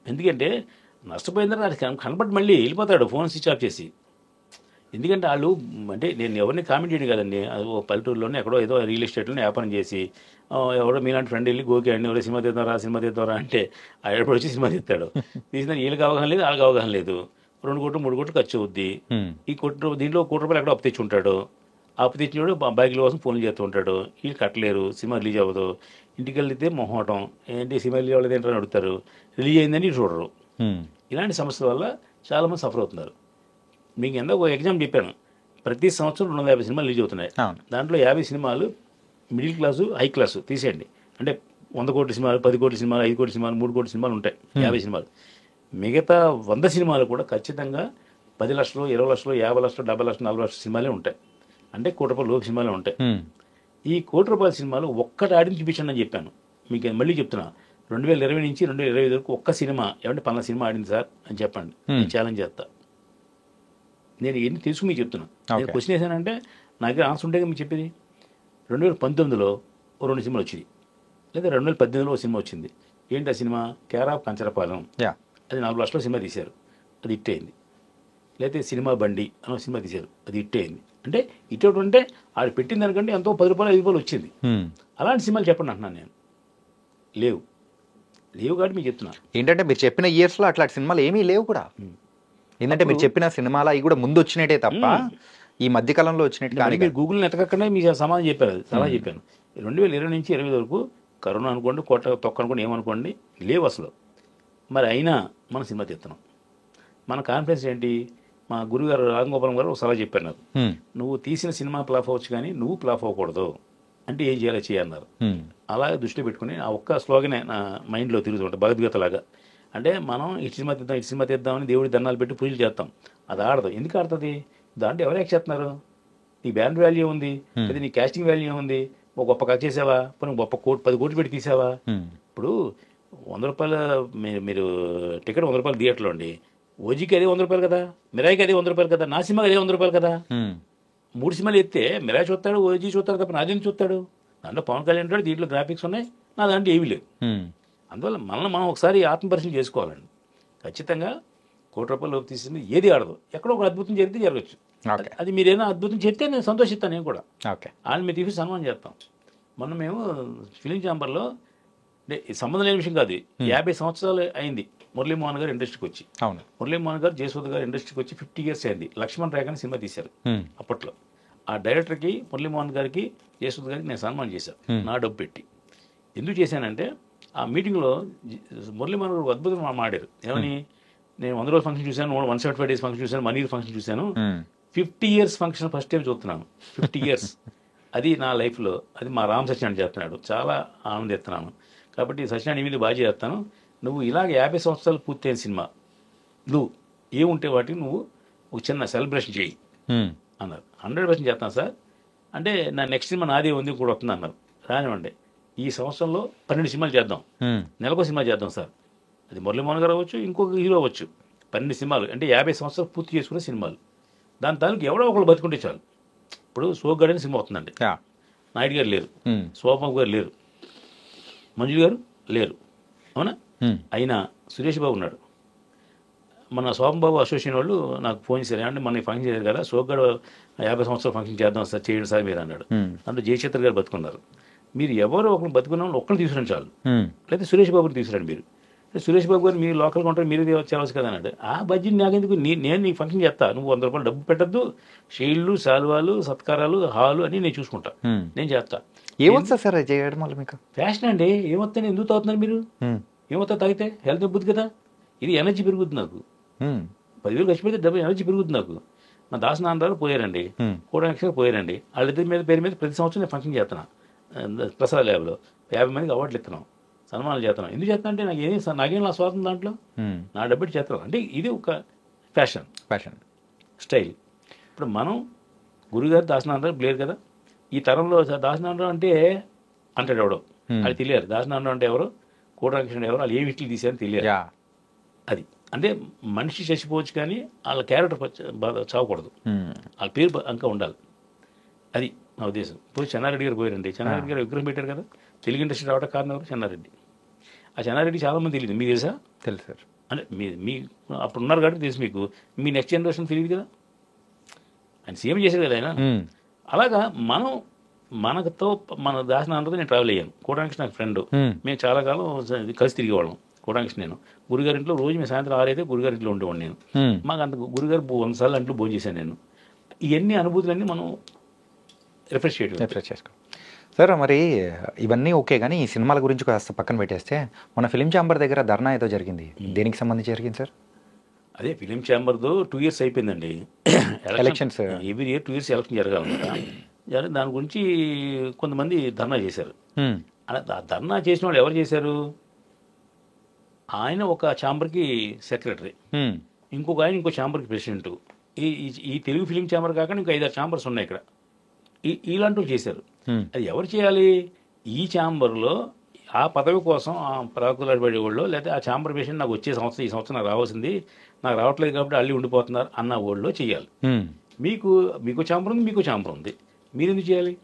ఎందుకంటే నష్టపోయిన తర్వాత కనపడి మళ్ళీ వెళ్ళిపోతాడు ఫోన్ స్విచ్ ఆఫ్ చేసి. ఎందుకంటే వాళ్ళు అంటే నేను ఎవరిని కామెంట్ చేయను కదండి, అది ఓ పల్లెటూరులోనే ఎక్కడో ఏదో రియల్ ఎస్టేట్లోనే వ్యాపారం చేసి ఎవరో మీలాంటి ఫ్రెండ్ వెళ్ళి గోకి అండి ఎవరో సినిమా తీద్దారా అంటే ఎప్పుడు వచ్చి సినిమా తీస్తాడు. తీసిన వీళ్ళకి అవగాహన లేదు, వాళ్ళకి అవగాహన లేదు. 2 కోట్లు 3 కోట్లు ఖర్చు అవుద్ది. ఈ దీంట్లో 1 కోటి రూపాయలు ఎక్కడో అప్పు తెచ్చి ఉంటాడు. అప్పు తెచ్చినోడు బైకుల కోసం ఫోన్లు చేస్తూ ఉంటాడు. వీళ్ళు కట్టలేరు, సినిమా రిలీజ్ అవ్వదు. ఇంటికి వెళ్తే మొహమాటం, ఏంటి సినిమా రిలీజ్ అవ్వలేదు ఏంటని అడుగుతారు, రిలీజ్ అయిందని చూడరు. ఇలాంటి సమస్యల వల్ల చాలామంది సఫర్ అవుతున్నారు. మీకు ఎంత ఒక ఎగ్జామ్ చెప్పాను, ప్రతి సంవత్సరం 250 సినిమాలు రిలీజ్ అవుతున్నాయి. దాంట్లో 50 సినిమాలు మిడిల్ క్లాసు, హై క్లాసు తీసేయండి. అంటే 100 కోట్ల సినిమాలు, 10 కోట్ల సినిమాలు, 5 కోట్ల సినిమాలు, 3 కోట్ల సినిమాలు ఉంటాయి 50 సినిమాలు. మిగతా 100 సినిమాలు కూడా ఖచ్చితంగా 10 లక్షలు, 20 లక్షలు, 50 లక్షలు, 70 లక్షలు, 40 లక్షల సినిమాలే ఉంటాయి. అంటే 1 కోటి రూపాయల లోపు సినిమాలే ఉంటాయి. ఈ 1 కోటి రూపాయల సినిమాలు ఒక్కటి ఆడిని చూపించండి అని చెప్పాను. మీకు మళ్ళీ చెప్తున్నా, 2020 నుంచి 2025 వరకు ఒక్క సినిమా ఏమంటే పలానా సినిమా ఆడింది సార్ అని చెప్పండి, నేను ఛాలెంజ్ చేస్తా. నేను ఎన్ని తెలుసు మీకు చెప్తున్నా. నేను క్వశ్చన్ వేసానంటే నా దగ్గర ఆన్సర్ ఉంటే మీకు చెప్పేది. 2019లో 2 సినిమాలు వచ్చింది, లేదా 2018లో ఒక సినిమా వచ్చింది. ఏంటి ఆ సినిమా? Care of Kancharapalem. అది 4 లక్షల సినిమా తీశారు, అది హిట్ అయింది. లేకపోతే సినిమా బండి అనే సినిమా తీశారు, అది హిట్ అయింది. అంటే హిట్ అవుట్ అంటే ఆడు పెట్టిన దానికంటే ఎంతో 10 రూపాయలు 5 రూపాయలు వచ్చింది. అలాంటి సినిమాలు చెప్పండి అంటున్నాను నేను. లేవు కాబట్టి మీకు చెప్తున్నా. ఏంటంటే మీరు చెప్పిన ఇయర్స్లో అట్లాంటి సినిమాలు ఏమీ లేవు కూడా. ఏంటంటే మీరు చెప్పిన సినిమాలు అవి కూడా ముందు వచ్చినట్టే తప్ప ఈ మధ్యకాలంలో వచ్చినట్టు కానీ మీరు గూగుల్ని ఎతకక్కనే మీకు సమాధానం చెప్పారు. అది సలహా చెప్పాను. 2020 నుంచి 20 వరకు కరోనా అనుకోండి, తొక్క అనుకోండి, ఏమనుకోండి, లేవు అసలు. మరి అయినా మనం సినిమా తీస్తున్నాం. మన కాన్ఫిడెన్స్ ఏంటి? మా గురుగారు రాజగోపాలం గారు ఒక సలహా చెప్పారు నాకు, నువ్వు తీసిన సినిమా ఫ్లాప్ అవ్వచ్చు కానీ నువ్వు ఫ్లాప్ అవ్వకూడదు అంటే ఏం చేయాలో చేయన్నారు. అలాగే దృష్టిలో పెట్టుకుని ఆ ఒక్క స్లోగనే నా మైండ్లో తిరుగుతుంటాయి, భగవద్గీత లాగా. అంటే మనం ఇటు సినిమా తీద్దామని దేవుడి దండాలు పెట్టి పూజలు చేస్తాం, అది ఆడదు. ఎందుకు ఆడుతుంది? దాంట్లో ఎవరు యాక్ట్ చేస్తున్నారు? నీ బ్రాండ్ వాల్యూ ఉంది, లేదా నీ కాస్టింగ్ వాల్యూ ఉంది. ఒక గొప్ప కథ చేసావా, పోనీ గొప్ప 10 కోట్లు పెట్టి తీసావా? ఇప్పుడు 100 రూపాయల మీరు టికెట్ 100 రూపాయలు థియేటర్లో అండి, ఓజీకి అదే 100 రూపాయలు కదా, మిరాయికి అదే 100 రూపాయలు కదా, నా సినిమాకి అదే 100 రూపాయలు కదా. 3 సినిమాలు ఎత్తే మిరాయి చూస్తాడు, ఓజీ చూస్తాడు తప్ప నాదేం చూస్తాడు? దాంట్లో పవన్ కళ్యాణ్ ఉంటాడు, దీంట్లో గ్రాఫిక్స్ ఉన్నాయి, నా దాంట్లో ఏమీ లేవు. అందువల్ల మనం ఒకసారి ఆత్మపరిశీలన చేసుకోవాలండి. ఖచ్చితంగా 1 కోటి రూపాయలు లోపు తీసింది ఏది ఆడదు. ఎక్కడో ఒక అద్భుతం జరిగితే జరగచ్చు. అది మీరేనా అద్భుతం చెప్తే నేను సంతోషిస్తాను. నేను కూడా వాళ్ళని మీరు తీసి సన్మానం చేస్తాం. మొన్న మేము ఫిలిం ఛాంబర్లో, సంబంధం లేని విషయం కాదు, 50 సంవత్సరాలు అయింది మురళీమోహన్ గారు ఇండస్ట్రీకి వచ్చి. మురళీమోహన్ గారు, జయసూద గారు ఇండస్ట్రీకి వచ్చి 50 years అయింది. లక్ష్మణ్ రేఖ అని సినిమా తీశారు అప్పట్లో. ఆ డైరెక్టర్కి, మురళీమోహన్ గారికి, జయసూద గారికి నేను సన్మానం చేశాను నా డబ్బు పెట్టి. ఎందుకు చేశానంటే ఆ మీటింగ్లో మురళీమోహన్ గారు అద్భుతం మాట్లాడారు. ఏమని? నేను 100 రోజుల ఫంక్షన్ చూశాను, 175 days ఫంక్షన్ చూశాను, 1 year ఫంక్షన్ చూశాను, 50 years ఫంక్షన్ ఫస్ట్ టైం చూస్తున్నాను. 50 years అది నా లైఫ్లో, అది మా రామ్ సత్యనారాయణ చేస్తున్నాడు, చాలా ఆనందిస్తున్నాను. కాబట్టి సత్యనారాయణ మీద బాగా చేస్తాను. నువ్వు ఇలాగ 50 సంవత్సరాలు పూర్తయిన సినిమా నువ్వు ఏముంటే వాటికి నువ్వు ఒక చిన్న సెలబ్రేషన్ చేయి అన్నారు. 100% చేస్తాను సార్ అంటే, నా నెక్స్ట్ సినిమా నాదే ఉంది కూడా వస్తుంది అన్నారు. రానివ్వండి, ఈ సంవత్సరంలో 12 సినిమాలు చేద్దాం, నెలకో సినిమా చేద్దాం సార్. అది మురళీమోహన్ గారు అవ్వచ్చు, ఇంకొక హీరో అవ్వచ్చు. 12 సినిమాలు అంటే 50 సంవత్సరాలు పూర్తి చేసుకునే సినిమాలు. దాని తాలూకు ఎవడో ఒకళ్ళు బతుకుంటే చాలు. ఇప్పుడు సోగ్గాడు అని సినిమా వస్తుందండి, నాయుడు గారు లేరు, శోభబాబు గారు లేరు, మంజు గారు లేరు, అవునా? అయినా సురేష్ బాబు ఉన్నాడు. మన శోభబాబు అసోసియేషన్ వాళ్ళు నాకు ఫోన్ చేశారు, అంటే మన ఫంక్షన్ చేశారు కదా, సోగ్గాడు 50 సంవత్సరాలు ఫంక్షన్ చేద్దాం సార్, చేయండి సార్ మీరు అన్నాడు. అందులో జయచిత్ర గారు బతుకున్నారు. మీరు ఎవరో ఒకరు బతుకున్న వాళ్ళు ఒక్కరిని తీసుకురండి చాలు, లేదా సురేష్ బాబుని తీసుకురండి. మీరు సురేష్ బాబు గారు మీరు లోకల్గా ఉంటారు, మీరు చేయవచ్చు కదా అన్నాడు. ఆ బడ్జెట్ నాకెందుకు, నేను నీ ఫంక్షన్ చేస్తా, నువ్వు 100 రూపాయలు డబ్బు పెట్టద్దు, షీల్డ్లు, శాలువాలు, సత్కారాలు, హాలు అని నేను చూసుకుంటా, నేను చేస్తా. ఏమొస్తా సార్ చేయడం వల్ల మీకు? ఫ్యాషన్ అండి. ఏమొస్తాను, ఎందుకు తాగుతున్నారు మీరు? ఏమవుతా తాగితే హెల్త్ ఇబ్బంది కదా. ఇది ఎనర్జీ పెరుగుతుంది నాకు. 10,000 ఖర్చు పెడితే డబ్బు ఎనర్జీ పెరుగుతుంది నాకు. మా దాసనాన్నగారు పోయారండి, కూడా పోయారండి. వాళ్ళిద్దరి పేరు మీద ప్రతి సంవత్సరం నేను ఫంక్షన్ చేస్తున్నా. ప్రసాద్ ల్యాబ్లో 50 మందికి అవార్డులు ఇస్తున్నాం, సన్మానాలు చేస్తున్నాం. ఎందుకు చేస్తున్నా అంటే నాకేం నా స్వార్థం దాంట్లో, నా డబ్బు చేస్తున్నాం. అంటే ఇది ఒక ఫ్యాషన్ స్టైల్. ఇప్పుడు మనం గురుగారు దాసనాన్నగారు లేరు కదా, ఈ తరంలో దాసనాన్నరావు అంటే అంటాడు ఎవడో, అది తెలియదు. దాసనాన్నరావు అంటే ఎవరు, కోటరామకృష్ణ ఎవరు, వాళ్ళు ఏ విట్లు తీసారని తెలియదు. అది అంటే మనిషి చచ్చిపోవచ్చు కానీ వాళ్ళ క్యారెక్టర్ చావకూడదు, వాళ్ళ పేరు ఇంకా ఉండాలి. అది నా ఉద్దేశం. ఇప్పుడు చెన్నారెడ్డి గారు పోయారండి, చెన్నారెడ్డి గారు విగ్రహం పెట్టారు కదా, తెలుగు ఇండస్ట్రీ రావడం కారణం ఎవరు? చెన్నారెడ్డి. ఆ చెన్నారెడ్డి చాలామంది తెలియదు, మీకు తెలుసా? తెలుసు సార్. అంటే మీ అప్పుడు ఉన్నారు కాబట్టి తెలుసు మీకు. మీ నెక్స్ట్ జనరేషన్ తెలియదు కదా. ఆయన సీఎం చేశారు కదా ఆయన. అలాగా మనతో మన దాసనాథతో నేను ట్రావెల్ అయ్యాను. కోటాంక్ష నాకు ఫ్రెండ్, మేము చాలా కాలం కలిసి తిరిగేవాళ్ళం. కోటాంక్ష నేను గురుగారింట్లో రోజు మేము సాయంత్రం 6 అయితే గురుగారింట్లో ఉండేవాడిని నేను. మాకు అంత గురుగారు 100 సార్లు అంట్లో భోజనం చేశాను నేను. ఇవన్నీ అనుభూతులన్నీ మనం రిఫ్రెష్ చేసుకో సార్. మరి ఇవన్నీ ఓకే, కానీ ఈ సినిమాల గురించి కాస్త పక్కన పెట్టేస్తే మన ఫిలిం ఛాంబర్ దగ్గర ధర్నా ఏదో జరిగింది, దేనికి సంబంధించి జరిగింది సార్? అదే ఫిలిం ఛాంబర్తో 2 years అయిపోయిందండి. Elections every year 2 years election జరగాలన్నమాట. దాని గురించి కొంతమంది ధర్నా చేశారు. అలా ధర్నా చేసిన వాళ్ళు ఎవరు చేశారు? ఆయన ఒక ఛాంబర్కి సెక్రటరీ, ఇంకొక ఆయన ఇంకో ఛాంబర్కి ప్రెసిడెంట్. ఈ తెలుగు ఫిలిం ఛాంబర్ కాకుండా ఇంకా 5-6 ఛాంబర్స్ ఉన్నాయి ఇక్కడ. ఇలాంటివి చేశారు. అది ఎవరు చేయాలి? ఈ ఛాంబర్లో ఆ పదవి కోసం ఆ ప్రాకులాడబడే వాళ్ళు, లేకపోతే ఆ ఛాంబర్ పేషెంట్ నాకు వచ్చే సంవత్సరం ఈ సంవత్సరం నాకు రావాల్సింది, నాకు రావట్లేదు కాబట్టి అల్లి ఉండిపోతున్నారు అన్న వాళ్ళు చేయాలి. మీకు ఛాంబర్ ఉంది, మీకు ఛాంబర్ ఉంది, మీరు ఎందుకు చేయాలి?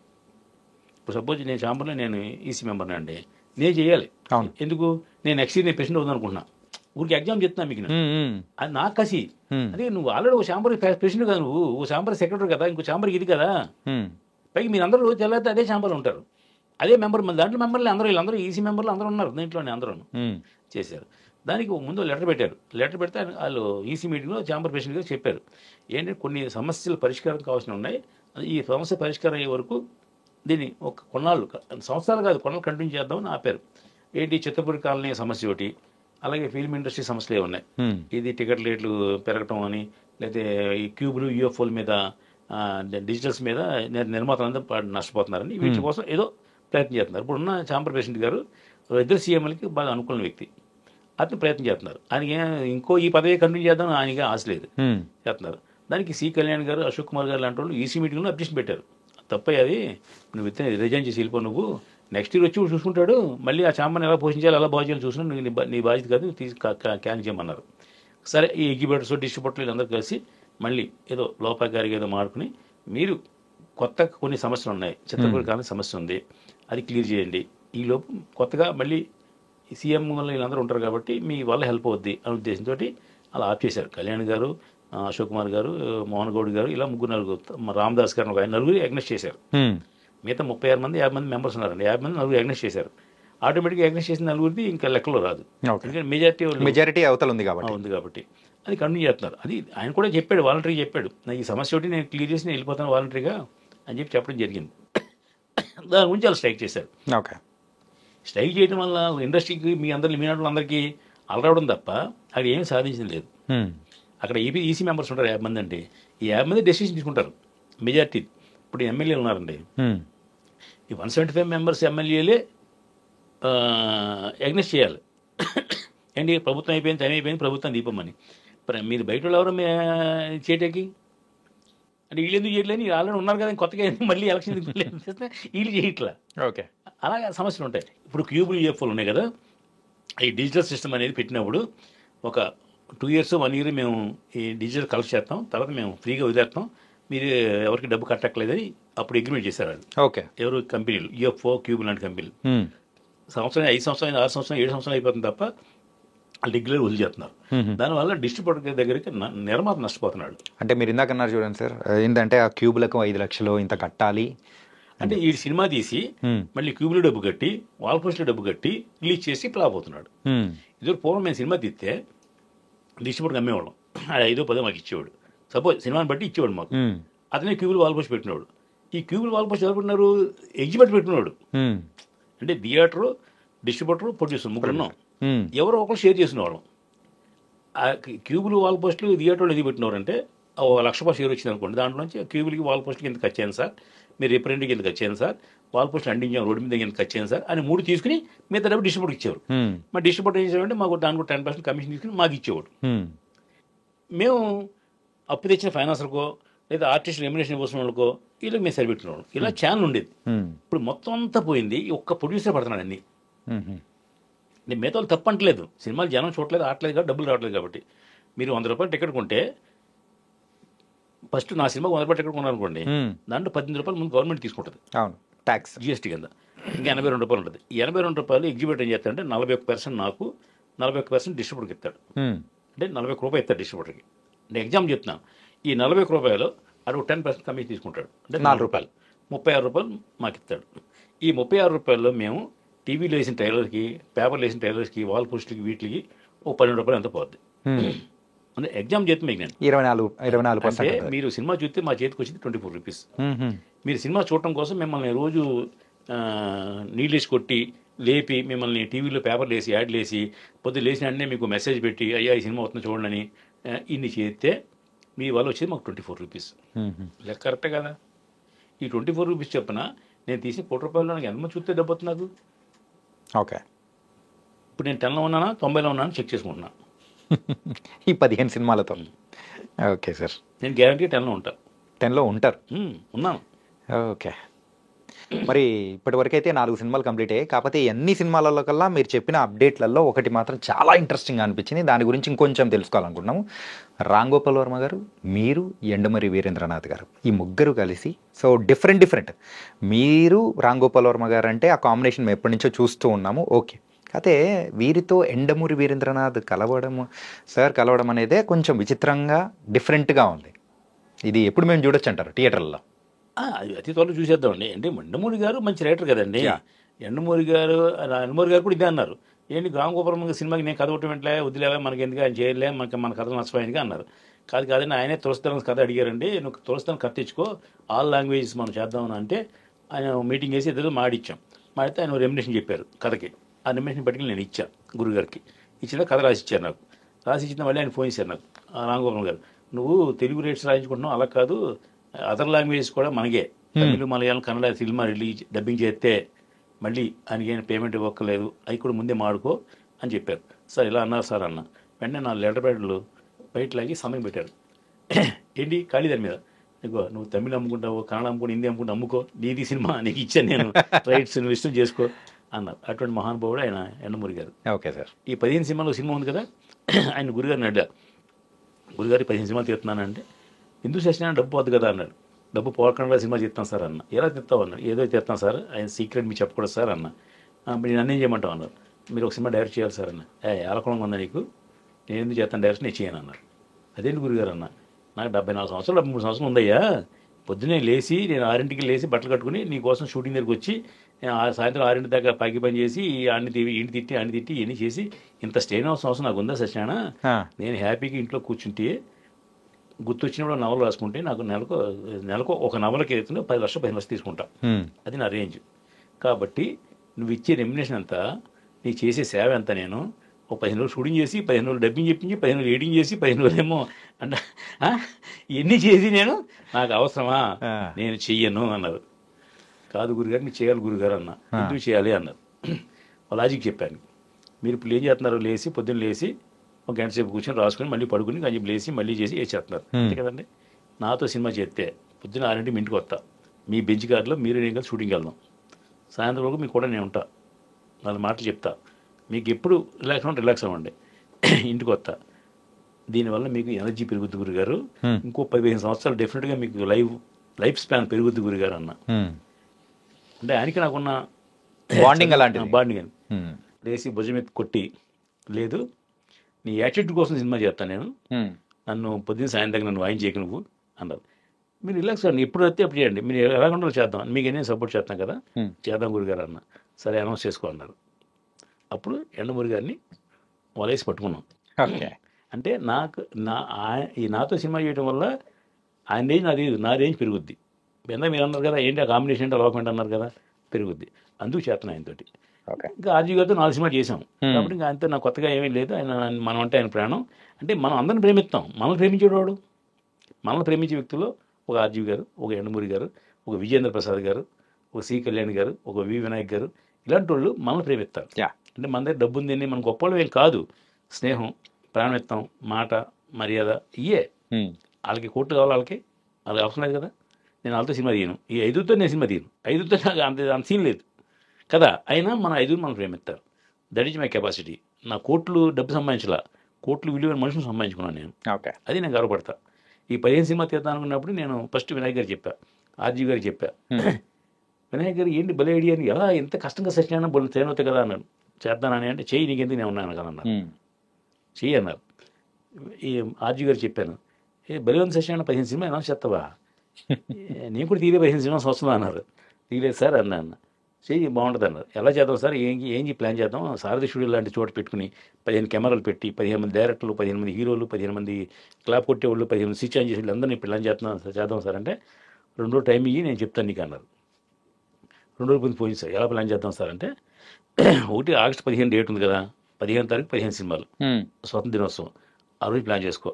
ఇప్పుడు సపోజ్ నేను ఛాంబర్లో నేను ఈసీ మెంబర్ని అండి, నేను చేయాలి. ఎందుకు? నేను నెక్స్ట్ ఇయర్ నేను ప్రెసిడెంట్ అవుదాం అనుకుంటున్నా. ఊరికి ఎగ్జామ్ చెప్తున్నా మీకు, అది నాకు కసి. అదే నువ్వు ఆల్రెడీ ఒక ఛాంబర్ ప్రెసిడెంట్ కదా, నువ్వు ఓ ఛాంబర్ సెక్రటరీ కదా, ఇంకో ఛాంబర్కి ఇది కదా. పైకి మీరందరూ తెల్లారితే అదే ఛాంబర్లో ఉంటారు, అదే మెంబర్. దాంట్లో మెంబర్లు వీళ్ళందరూ ఈసీ మెంబర్లు అందరూ ఉన్నారు దీంట్లోనే, అందరూ చేశారు. దానికి ముందు లెటర్ పెట్టారు. లెటర్ పెడితే వాళ్ళు ఈసీ మీటింగ్లో ఛాంబర్ ప్రెసిడెంట్ గారు చెప్పారు, ఏంటంటే కొన్ని సమస్యలు పరిష్కారం కావాల్సి ఉన్నాయి, ఈ సమస్య పరిష్కారం అయ్యే వరకు దీన్ని ఒక కొన్నాళ్ళు, సంవత్సరాలు కాదు కొన్నాళ్ళు కంటిన్యూ చేద్దామని ఆపారు. ఏంటి? చిత్తపూరి కాలనీ సమస్య ఒకటి, అలాగే ఫిల్మ్ ఇండస్ట్రీ సమస్యలు ఉన్నాయి. ఇది టికెట్ రేట్లు పెరగటం అని, లేకపోతే ఈ క్యూబులు యూఎఫ్ఓల మీద, డిజిటల్స్ మీద నిర్మాతలందరూ నష్టపోతున్నారని, వీటి కోసం ఏదో ప్రయత్నం చేస్తున్నారు. ఇప్పుడున్న ఛాంబర్ ప్రెసిడెంట్ గారు ఇద్దరు సీఎంలకి బాగా అనుకూల వ్యక్తి, అతను ప్రయత్నం చేస్తున్నారు. ఆయనకి ఇంకో ఈ పదవి కంటిన్యూ చేద్దాం ఆయనకి ఆశ లేదు, చేస్తున్నారు. దానికి సి కళ్యాణ్ గారు, అశోక్ కుమార్ గారు లాంటి వాళ్ళు ఈసీ మీటింగ్లో అబ్జెక్షన్ పెట్టారు. తప్పే అది, నువ్వు రిజైన్ చేసి వెళ్ళిపో, నువ్వు నెక్స్ట్ ఇయర్ వచ్చి చూసుకుంటాడు, మళ్ళీ ఆ ఛాంబర్ని ఎలా పోషించాలి, ఎలా బాగు చేయాలి చూసుకుని నీ బాధ్యత కాదు, తీసి క్యాన్ చేయమన్నారు. సరే, ఈ ఎగ్జిబిటర్స్ డిస్ట్రిబ్యూటర్లు అందరూ కలిసి మళ్ళీ ఏదో లోపాకారిగా ఏదో మాడుకుని, మీరు కొత్త కొన్ని సమస్యలు ఉన్నాయి, చిత్తపూరి కాలనీ సమస్య ఉంది, అది క్లియర్ చేయండి, ఈలోపు కొత్తగా మళ్ళీ సీఎం వల్ల వీళ్ళందరూ ఉంటారు కాబట్టి మీ వల్ల హెల్ప్ అవుద్ది అనే ఉద్దేశంతో అలా ఆప్ చేశారు. కళ్యాణ్ గారు, అశోక్ కుమార్ గారు, మోహన్ గౌడ్ గారు, ఇలా 3-4, రామదాస్ గారు ఒక 9 అగ్నెస్ట్ చేశారు. మిగతా 36 మంది 50 మంది మెంబర్స్ ఉన్నారండి, 50 మంది 4 అగ్నెస్ట్ చేశారు. ఆటోమేటిక్గా అగ్నెస్ట్ చేసిన 4 ఇంకా లెక్కలో రాదు, ఎందుకంటే మెజారిటీ అవతల ఉంది కాబట్టి అది కంటిన్యూ చేస్తున్నారు. అది ఆయన కూడా చెప్పాడు, వాలంటరీగా చెప్పాడు, నాకు ఈ సమస్య ఒకటి నేను క్లియర్ చేసి నేను వెళ్ళిపోతాను వాలంటరీగా అని చెప్పడం జరిగింది. దాని గురించి వాళ్ళు స్ట్రైక్ చేశారు. స్ట్రైక్ చేయడం వల్ల ఇండస్ట్రీకి మీ అందరికీ అలరావడం తప్ప అక్కడ ఏమీ సాధించింది లేదు. అక్కడ ఈసీ మెంబర్స్ ఉంటారు 50 మంది అంటే, ఈ 50 మంది డెసిషన్ తీసుకుంటారు మెజార్టీ. ఇప్పుడు ఎమ్మెల్యేలు ఉన్నారండి, ఈ 175 మెంబర్స్ ఎమ్మెల్యేలే అగ్నెస్ట్ చేయాలి. ఏంటి? ప్రభుత్వం అయిపోయింది, టైం అయిపోయింది, ప్రభుత్వం దీపమని. మీరు బయట వాళ్ళు ఎవరు చేయటానికి అంటే వీళ్ళు ఎందుకు చేయట్లేదు? ఆల్రెడీ ఉన్నారు కదా, కొత్తగా మళ్ళీ ఎలక్షన్ చేస్తే వీళ్ళు చేయట్లా. ఓకే, అలాగే సమస్యలు ఉంటాయి. ఇప్పుడు క్యూబులు యూఎఫ్ఓలు ఉన్నాయి కదా, ఈ డిజిటల్ సిస్టమ్ అనేది పెట్టినప్పుడు ఒక 2 years 1 year మేము ఈ డిజిటల్ కలెక్ట్ చేస్తాం, తర్వాత మేము ఫ్రీగా వదిలేస్తాం, మీరు ఎవరికి డబ్బు కట్టట్లేదని అప్పుడు అగ్రిమెంట్ చేశారు వాళ్ళు. ఓకే, ఎవరు? కంపెనీలు, యూఎఫ్ఓ, క్యూబ్ లాంటి కంపెనీలు. సంవత్సరం 5 సంవత్సరాలు 6 సంవత్సరాలు 7 సంవత్సరాలు అయిపోతుంది తప్ప వాళ్ళు రెగ్యులర్ వదిలి చేస్తున్నారు. దానివల్ల డిస్ట్రిబ్యూటర్ దగ్గరికి నిర్మాత నష్టపోతున్నాడు. అంటే మీరు ఇందాక అన్నారు చూడండి సార్, ఏంటంటే ఆ క్యూబ్లకు 5 లక్షలు ఇంత కట్టాలి అంటే, ఈ సినిమా తీసి మళ్ళీ క్యూబ్లో డబ్బు కట్టి, వాల్ పోస్ట్లో డబ్బు కట్టి రిలీజ్ చేసి ఫ్లాప్ అవుతున్నాడు. ఇదివరకు పూర్వం మేము సినిమా తీస్తే డిస్ట్రిబ్యూటర్ అమ్మేవాళ్ళం, 5-10 మాకు ఇచ్చేవాడు. సపోజ్ సినిమాని బట్టి ఇచ్చేవాడు మాకు, అతనే క్యూబుల్ వాల్ పోస్ట్ పెట్టినవాడు. ఈ క్యూబుల్ వాల్ పోస్ట్ ఎవరు పెట్టినారు? ఎగ్జిబిటర్ పెట్టినవాడు. అంటే థియేటరు, డిస్ట్రిబ్యూటర్, ప్రొడ్యూసర్ ముగ్గురున్నాం, ఎవరో ఒకరు షేర్ చేసినవాళ్ళం. ఆ క్యూబుల్ వాల్ పోస్టులు థియేటర్లో ఎందుకు పెట్టినవారంటే, 1 లక్ష రూపాయలు షేర్ వచ్చింది అనుకోండి, దాంట్లో నుంచి క్యూబుల్కి వాల్ పోస్ట్కి ఎందుకు వచ్చాను సార్, మీరు రిప్రజెంట్కి ఎందుకు వచ్చాను సార్, వాల్ పోస్టులు అంటించాం రోడ్డు మీద ఎందుకు వచ్చాను సార్ అని 3 తీసుకుని మిగతా డబ్బు డిస్ట్రిబ్యూటర్కి ఇచ్చేవారు. మా డిస్ట్రిబ్యూటర్ ఏం చేసేవాడంటే మాకు దానికి 10% కమిషన్ తీసుకుని మాకు ఇచ్చేవాడు. మేము అప్పు తెచ్చిన ఫైనాన్సర్కో లేదా ఆర్టిస్ట్ రెమ్యునరేషన్ కోసం వాళ్ళకో వీళ్ళకి మేము సరిపెట్టుకున్నాం. ఇలా ఛానల్ ఉండేది. ఇప్పుడు మొత్తం అంతా పోయింది, ఒక్క ప్రొడ్యూసర్ పడుతున్నాడు అన్ని. నేను మిగతా వాళ్ళు తప్పంటలేదు, సినిమాలు జనం చూడలేదు, ఆడలేదు కాబట్టి డబ్బులు రావట్లేదు కాబట్టి. మీరు 100 రూపాయలు టికెట్ కొంటే, ఫస్ట్ నా సినిమాకి 100 రూపాయలు టికెట్ కొన్నాను అనుకోండి, దాంట్లో 18 రూపాయలు ముందు గవర్నమెంట్ తీసుకుంటుంది, ట్యాక్స్ GST కింద. ఇంకా 82 రూపాయలు ఉంటుంది. ఈ 82 రూపాయలు ఎగ్జిబిటర్ ఏం చేస్తాడంటే 41% నాకు, 41% డిస్ట్రిబ్యూటర్కి ఇస్తాడు. అంటే 41 రూపాయలు ఇస్తాడు డిస్ట్రిబ్యూటర్కి. నేను ఎగ్జామ్ చెప్తున్నాను, ఈ 41 రూపాయలు అటు 10% కమిషన్ తీసుకుంటాడు, అంటే ₹4. 36 మాకు ఇస్తాడు. ఈ 36 మేము టీవీలో వేసిన ట్రైలర్కి, పేపర్లో వేసిన ట్రైలర్స్కి, వాల్ పోస్టులకి, వీటికి ఓ ₹12 ఎంత పోద్ది. అంటే ఎగ్జామ్ చేతి మీకు నేను 24% అంటే మీరు సినిమా చూస్తే మా చేతికి వచ్చింది ₹24. మీరు సినిమా చూడటం కోసం మిమ్మల్ని రోజు నీళ్ళేసి కొట్టి లేపి మిమ్మల్ని టీవీలో పేపర్లు వేసి యాడ్లు వేసి పొద్దున్న లేచిన వెంటనే మీకు మెసేజ్ పెట్టి అయ్యా ఈ సినిమా వస్తుంది చూడండి అని ఇన్ని చేస్తే మీ వల్ల వచ్చేది మాకు ₹24. లెక్క కరెక్టే కదా? ఈ ₹24 చెప్పిన నేను తీసిన ₹1 నాకు ఎంతమంది చూస్తే దెబ్బతుంది నాకు. ఓకే, ఇప్పుడు నేను 10లో ఉన్నానా 90లో ఉన్నానా చెక్ చేసుకుంటున్నా ఈ 15 సినిమాలతో. ఓకే సార్, నేను గ్యారంటీ 10లో ఉంటా. 10లో ఉంటారు. ఉన్నాను. ఓకే, మరి ఇప్పటివరకు అయితే 4 సినిమాలు కంప్లీట్ అయ్యాయి. కాకపోతే అన్ని సినిమాలలో కల్లా మీరు చెప్పిన అప్డేట్లలో ఒకటి మాత్రం చాలా ఇంట్రెస్టింగ్గా అనిపించింది. దాని గురించి ఇంకొంచెం తెలుసుకోవాలనుకుంటున్నాము. రామ్ గోపాల్ వర్మ గారు, మీరు, ఎండమరి వీరేంద్రనాథ్ గారు, ఈ ముగ్గురు కలిసి సో డిఫరెంట్ మీరు రామ్ గోపాల్ వర్మ గారు అంటే ఆ కాంబినేషన్ మేము ఎప్పటి నుంచో చూస్తూ ఉన్నాము. ఓకే, అయితే వీరితో ఎండమూరి వీరేంద్రనాథ్ కలవడం అనేదే కొంచెం విచిత్రంగా డిఫరెంట్గా ఉంది. ఇది ఎప్పుడు మేము చూడొచ్చు అంటారు థియేటర్లో? అది అతి త్వరలో చూసేద్దామండి. అంటే ఎండమూరి గారు మంచి రైటర్ కదండి. ఎండమూరి గారు కూడా ఇదే అన్నారు, ఏంటి రామ్ గోపాల్ వర్మ సినిమాకి నేను కథ ఒకటి వెంటలే వదిలేవా, మనకి ఎందుకు ఆయన చేయలే, మన కథలు నష్టపోయిందిగా అన్నారు. కాదండి, ఆయనే తులసిదళం కథ అడిగారండి, నువ్వు తులసిదళం కథ తెచ్చుకో, ఆల్ లాంగ్వేజెస్ మనం చేద్దామని అంటే ఆయన మీటింగ్ చేసి ఇద్దరు మాడిచ్చాం. మాడితే ఆయన రెమ్యునేషన్ చెప్పారు కథకి. ఆ రెమ్యునేషన్ పట్టుకుని నేను ఇచ్చాను గురుగారికి. ఇచ్చిన కథ రాసిచ్చారు నాకు. రాసిచ్చిన మళ్ళీ ఆయన ఫోన్ చేశారు నాకు, రామ్ గోపాల్ గారు నువ్వు తెలుగు రేట్స్ రాయించుకుంటున్నావు, అలా కాదు అదర్ లాంగ్వేజెస్ కూడా మనకే తమిళ, మలయాళం, కన్నడ సినిమా డబ్బింగ్ చేస్తే మళ్ళీ ఆయనకి ఏమైనా పేమెంట్ ఇవ్వక్కర్లేదు, అవి కూడా ముందే మాడుకో అని చెప్పారు. సార్ ఇలా అన్నారు సార్ అన్న. వెంటనే నా లెటర్ ప్యాడ్లు బయటలాగి సంతకం పెట్టారు. ఏంటి ఖాళీ దాని మీద, నీకు నువ్వు తమిళ అమ్ముకుంటావు, కన్నడ అమ్ముకుంటావు, హిందీ అమ్ముకుంటా, అమ్ముకో, నీది సినిమా నీకు ఇచ్చాను నేను, రైట్స్ నువ్వు ఇష్టం చేసుకో అన్నారు. అటువంటి మహానుభావుడు ఆయన ఎండమూరి గారు. ఓకే సార్, ఈ 15 సినిమాలో సినిమా ఉంది కదా, ఆయన గురుగారిని అడ్డా, గురుగారి 15 సినిమాలు తీస్తున్నానంటే ఎందుకు చేసినా డబ్బు పోద్దు కదా అన్నాడు. డబ్బు పోకుండా సినిమా తీస్తాను సార్ అన్న. ఎలా తీస్తావు అన్నాడు. ఏదో తీస్తాను సార్, ఆయన సీక్రెట్ మీకు చెప్పకూడదు సార్ అన్న. మీరు నన్నేం చేయమంటావు అన్నారు. మీరు ఒక సినిమా డైరెక్ట్ చేయాలి సార్ అన్న. ఏలకొలంగా ఉందా నీకు, నేను ఎందుకు చేస్తాను డైరెక్ట్, నేను చేయను అన్నారు. అదేంటి గురుగారు అన్న, నాకు 74 సంవత్సరాలు 73 సంవత్సరాలు ఉందయ్యా, పొద్దున్నే లేచి నేను 6ంటికి లేచి బట్టలు కట్టుకుని నీ కోసం షూటింగ్ దగ్గరికి వచ్చి సాయంత్రం 6 దాకా పైకి పని చేసి ఇంటి తిట్టి ఇవన్నీ చేసి ఇంత స్టేన్ అవసరం నాకు ఉందా సత్యనారాయణ? నేను హ్యాపీగా ఇంట్లో కూర్చుంటే గుర్తొచ్చినప్పుడు నవలు రాసుకుంటే నాకు నెలకు ఒక నవలకి అవుతుంది 10 లక్షలు 15 లక్షలు తీసుకుంటా. అది నా రేంజ్. కాబట్టి నువ్వు ఇచ్చే రెమ్యునేషన్ ఎంత, నీకు చేసే సేవ ఎంత, నేను ఒక 15 రోజులు షూటింగ్ చేసి 15 రోజులు డబ్బింగ్ చెప్పించి 15 రోజులు ఎడిటింగ్ చేసి 15 రోజులు ఏమో అంటే ఇవన్నీ చేసి నాకు అవసరమా, నేను చెయ్యను అన్నారు. కాదు గురుగారు, నీకు చేయాలి గురుగారు అన్న. ఎందుకు చేయాలి అన్నారు. లాజిక్ చెప్పాను. మీరు ఇప్పుడు ఏం చేస్తున్నారు, లేచి పొద్దున్న లేచి ఒక గంట సేపు కూర్చొని రాసుకొని మళ్ళీ పడుకుని కొంచెం లేచి మళ్ళీ చేసి చేస్తున్నారు అంతే కదండి. నాతో సినిమా చేస్తే పొద్దున్న 6ంటికి మీ ఇంటికి వస్తా, మీ బెంచ్ కార్డులో మీరు నేను కలిసి షూటింగ్కి వెళ్దాం, సాయంత్రం వరకు మీకు కూడా నేను ఉంటా, 4 మాటలు చెప్తా, మీకు ఎప్పుడు రిలాక్స్ అవ్వండి, ఇంటికి వస్తా. దీనివల్ల మీకు ఎనర్జీ పెరుగుద్ది గురుగారు, ఇంకో 15 సంవత్సరాలు డెఫినెట్గా మీకు లైఫ్ స్పాన్ పెరుగుద్ది గురుగారు అన్న. అంటే ఆయనకి నాకున్న బాండింగ్ అలాంటిది. బాండింగ్ అని లేచి భుజం ఎత్తి కొట్టి, లేదు నీ యాటిట్యూడ్ కోసం సినిమా చేస్తాను నేను, నన్ను పొద్దున్న సాయంత్రం నన్ను వాయించేయకు నువ్వు అన్నారు. మీరు రిలాక్స్ అవ్వండి, ఎప్పుడు వస్తే అప్పుడు చేయండి, మీరు ఎలాగంటే చేద్దాం, మీకు నేను సపోర్ట్ చేస్తాను కదా, చేద్దాం గురుగారు అన్న. సరే అనౌన్స్ చేసుకో అన్నారు. అప్పుడు ఎండమూరి గారిని వలేసి పట్టుకున్నాం. అంటే నాతో సినిమా చేయడం వల్ల ఆయన రేంజ్ నా రేంజ్ పెరుగుద్ది. మీరు అన్నారు కదా ఏంటి ఆ కాంబినేషన్ అంటే అలవాట్మెంట్ అన్నారు కదా, పెరుగుద్ది. అందుకు చేస్తాను ఆయనతోటి. ఇంకా ఆర్జీ గారితో 4 సినిమాలు చేసాం కాబట్టి ఇంకా ఆయనతో నాకు కొత్తగా ఏమీ లేదు. ఆయన మనం అంటే ఆయన ప్రాణం. అంటే మనం అందరిని ప్రేమిస్తాం, మనల్ని ప్రేమించేవాడు, మనల్ని ప్రేమించే వ్యక్తుల్లో ఒక ఆర్జీ గారు, ఒక ఎండమూరి గారు, ఒక విజయేంద్ర ప్రసాద్ గారు, ఒక సి కళ్యాణ్ గారు, ఒక వి వినాయక్ గారు, ఇలాంటి వాళ్ళు మనల్ని ప్రేమిస్తారు. అంటే మన దగ్గర డబ్బు ఉందని మనం గొప్పవాళ్ళు ఏం కాదు, స్నేహం, ప్రాణమిత్తం, మాట, మర్యాద ఇయే. వాళ్ళకి కోట్లు కావాలి, వాళ్ళకి అవసరం లేదు కదా. నేను వాళ్ళతో సినిమా తీయను, ఈ 5తో నేను సినిమా తీయను, 5తో నాకు అంత సీన్ లేదు కదా. అయినా మన 5 మనం ప్రేమిస్తారు. That is my capacity. నా కోట్లు డబ్బు సంపాదించాల, కోట్లు విలువైన మనుషులు సంపాదించుకున్నాను నేను. అది నేను గర్వపడతా. ఈ 15 సినిమా తీద్దాం అనుకున్నప్పుడు నేను ఫస్ట్ వినాయక్ గారు చెప్పా, ఆర్జీ గారికి చెప్పా. వినాయక్ గారు ఏంటి భలే ఐడియా అని, ఎలా ఎంత కష్టంగా సచ్చినా బోల్ ట్రైన్ అవుతాయి కదా అన్నాడు. చేద్దానని అంటే చెయ్యి, నీకెందుకు నేను ఉన్నాను కదా అన్నారు. చెయ్యి అన్నారు. ఈ ఆర్జీ గారు చెప్పాను, భలే ఉంది సచ్చినా 15 సినిమా అనౌన్స్ చేస్తావా, నేను కూడా తీయలే 15 సంవత్సరాలు అన్నారు. తీయలేదు సార్ అన్న చెయ్యి బాగుంటుంది అన్నారు. ఎలా చేద్దాం సార్, ఏం ప్లాన్ చేద్దాం, సారథి స్టూడియో లాంటి చోట పెట్టుకుని 15 కెమెరాలు పెట్టి 15 మంది డైరెక్టర్లు, 15 మంది హీరోలు, 15 మంది క్లాప్ కొట్టేవాళ్ళు, 15 మంది స్విచ్ ఆన్ చేసి అందరినీ ప్లాన్ చేద్దాం సార్ అంటే 2 రోజులు టైం ఇయ్యి నేను చెప్తాను నీకు అన్నారు. 2 రోజుల ముందు పోయింది సార్, ఎలా ప్లాన్ చేద్దాం సార్ అంటే ఒకటి ఆగస్టు 15 డేట్ ఉంది కదా, 15 తారీఖు 15 సినిమాలు, స్వతంత్ర దినోత్సవం, ఆ రోజు ప్లాన్ చేసుకో.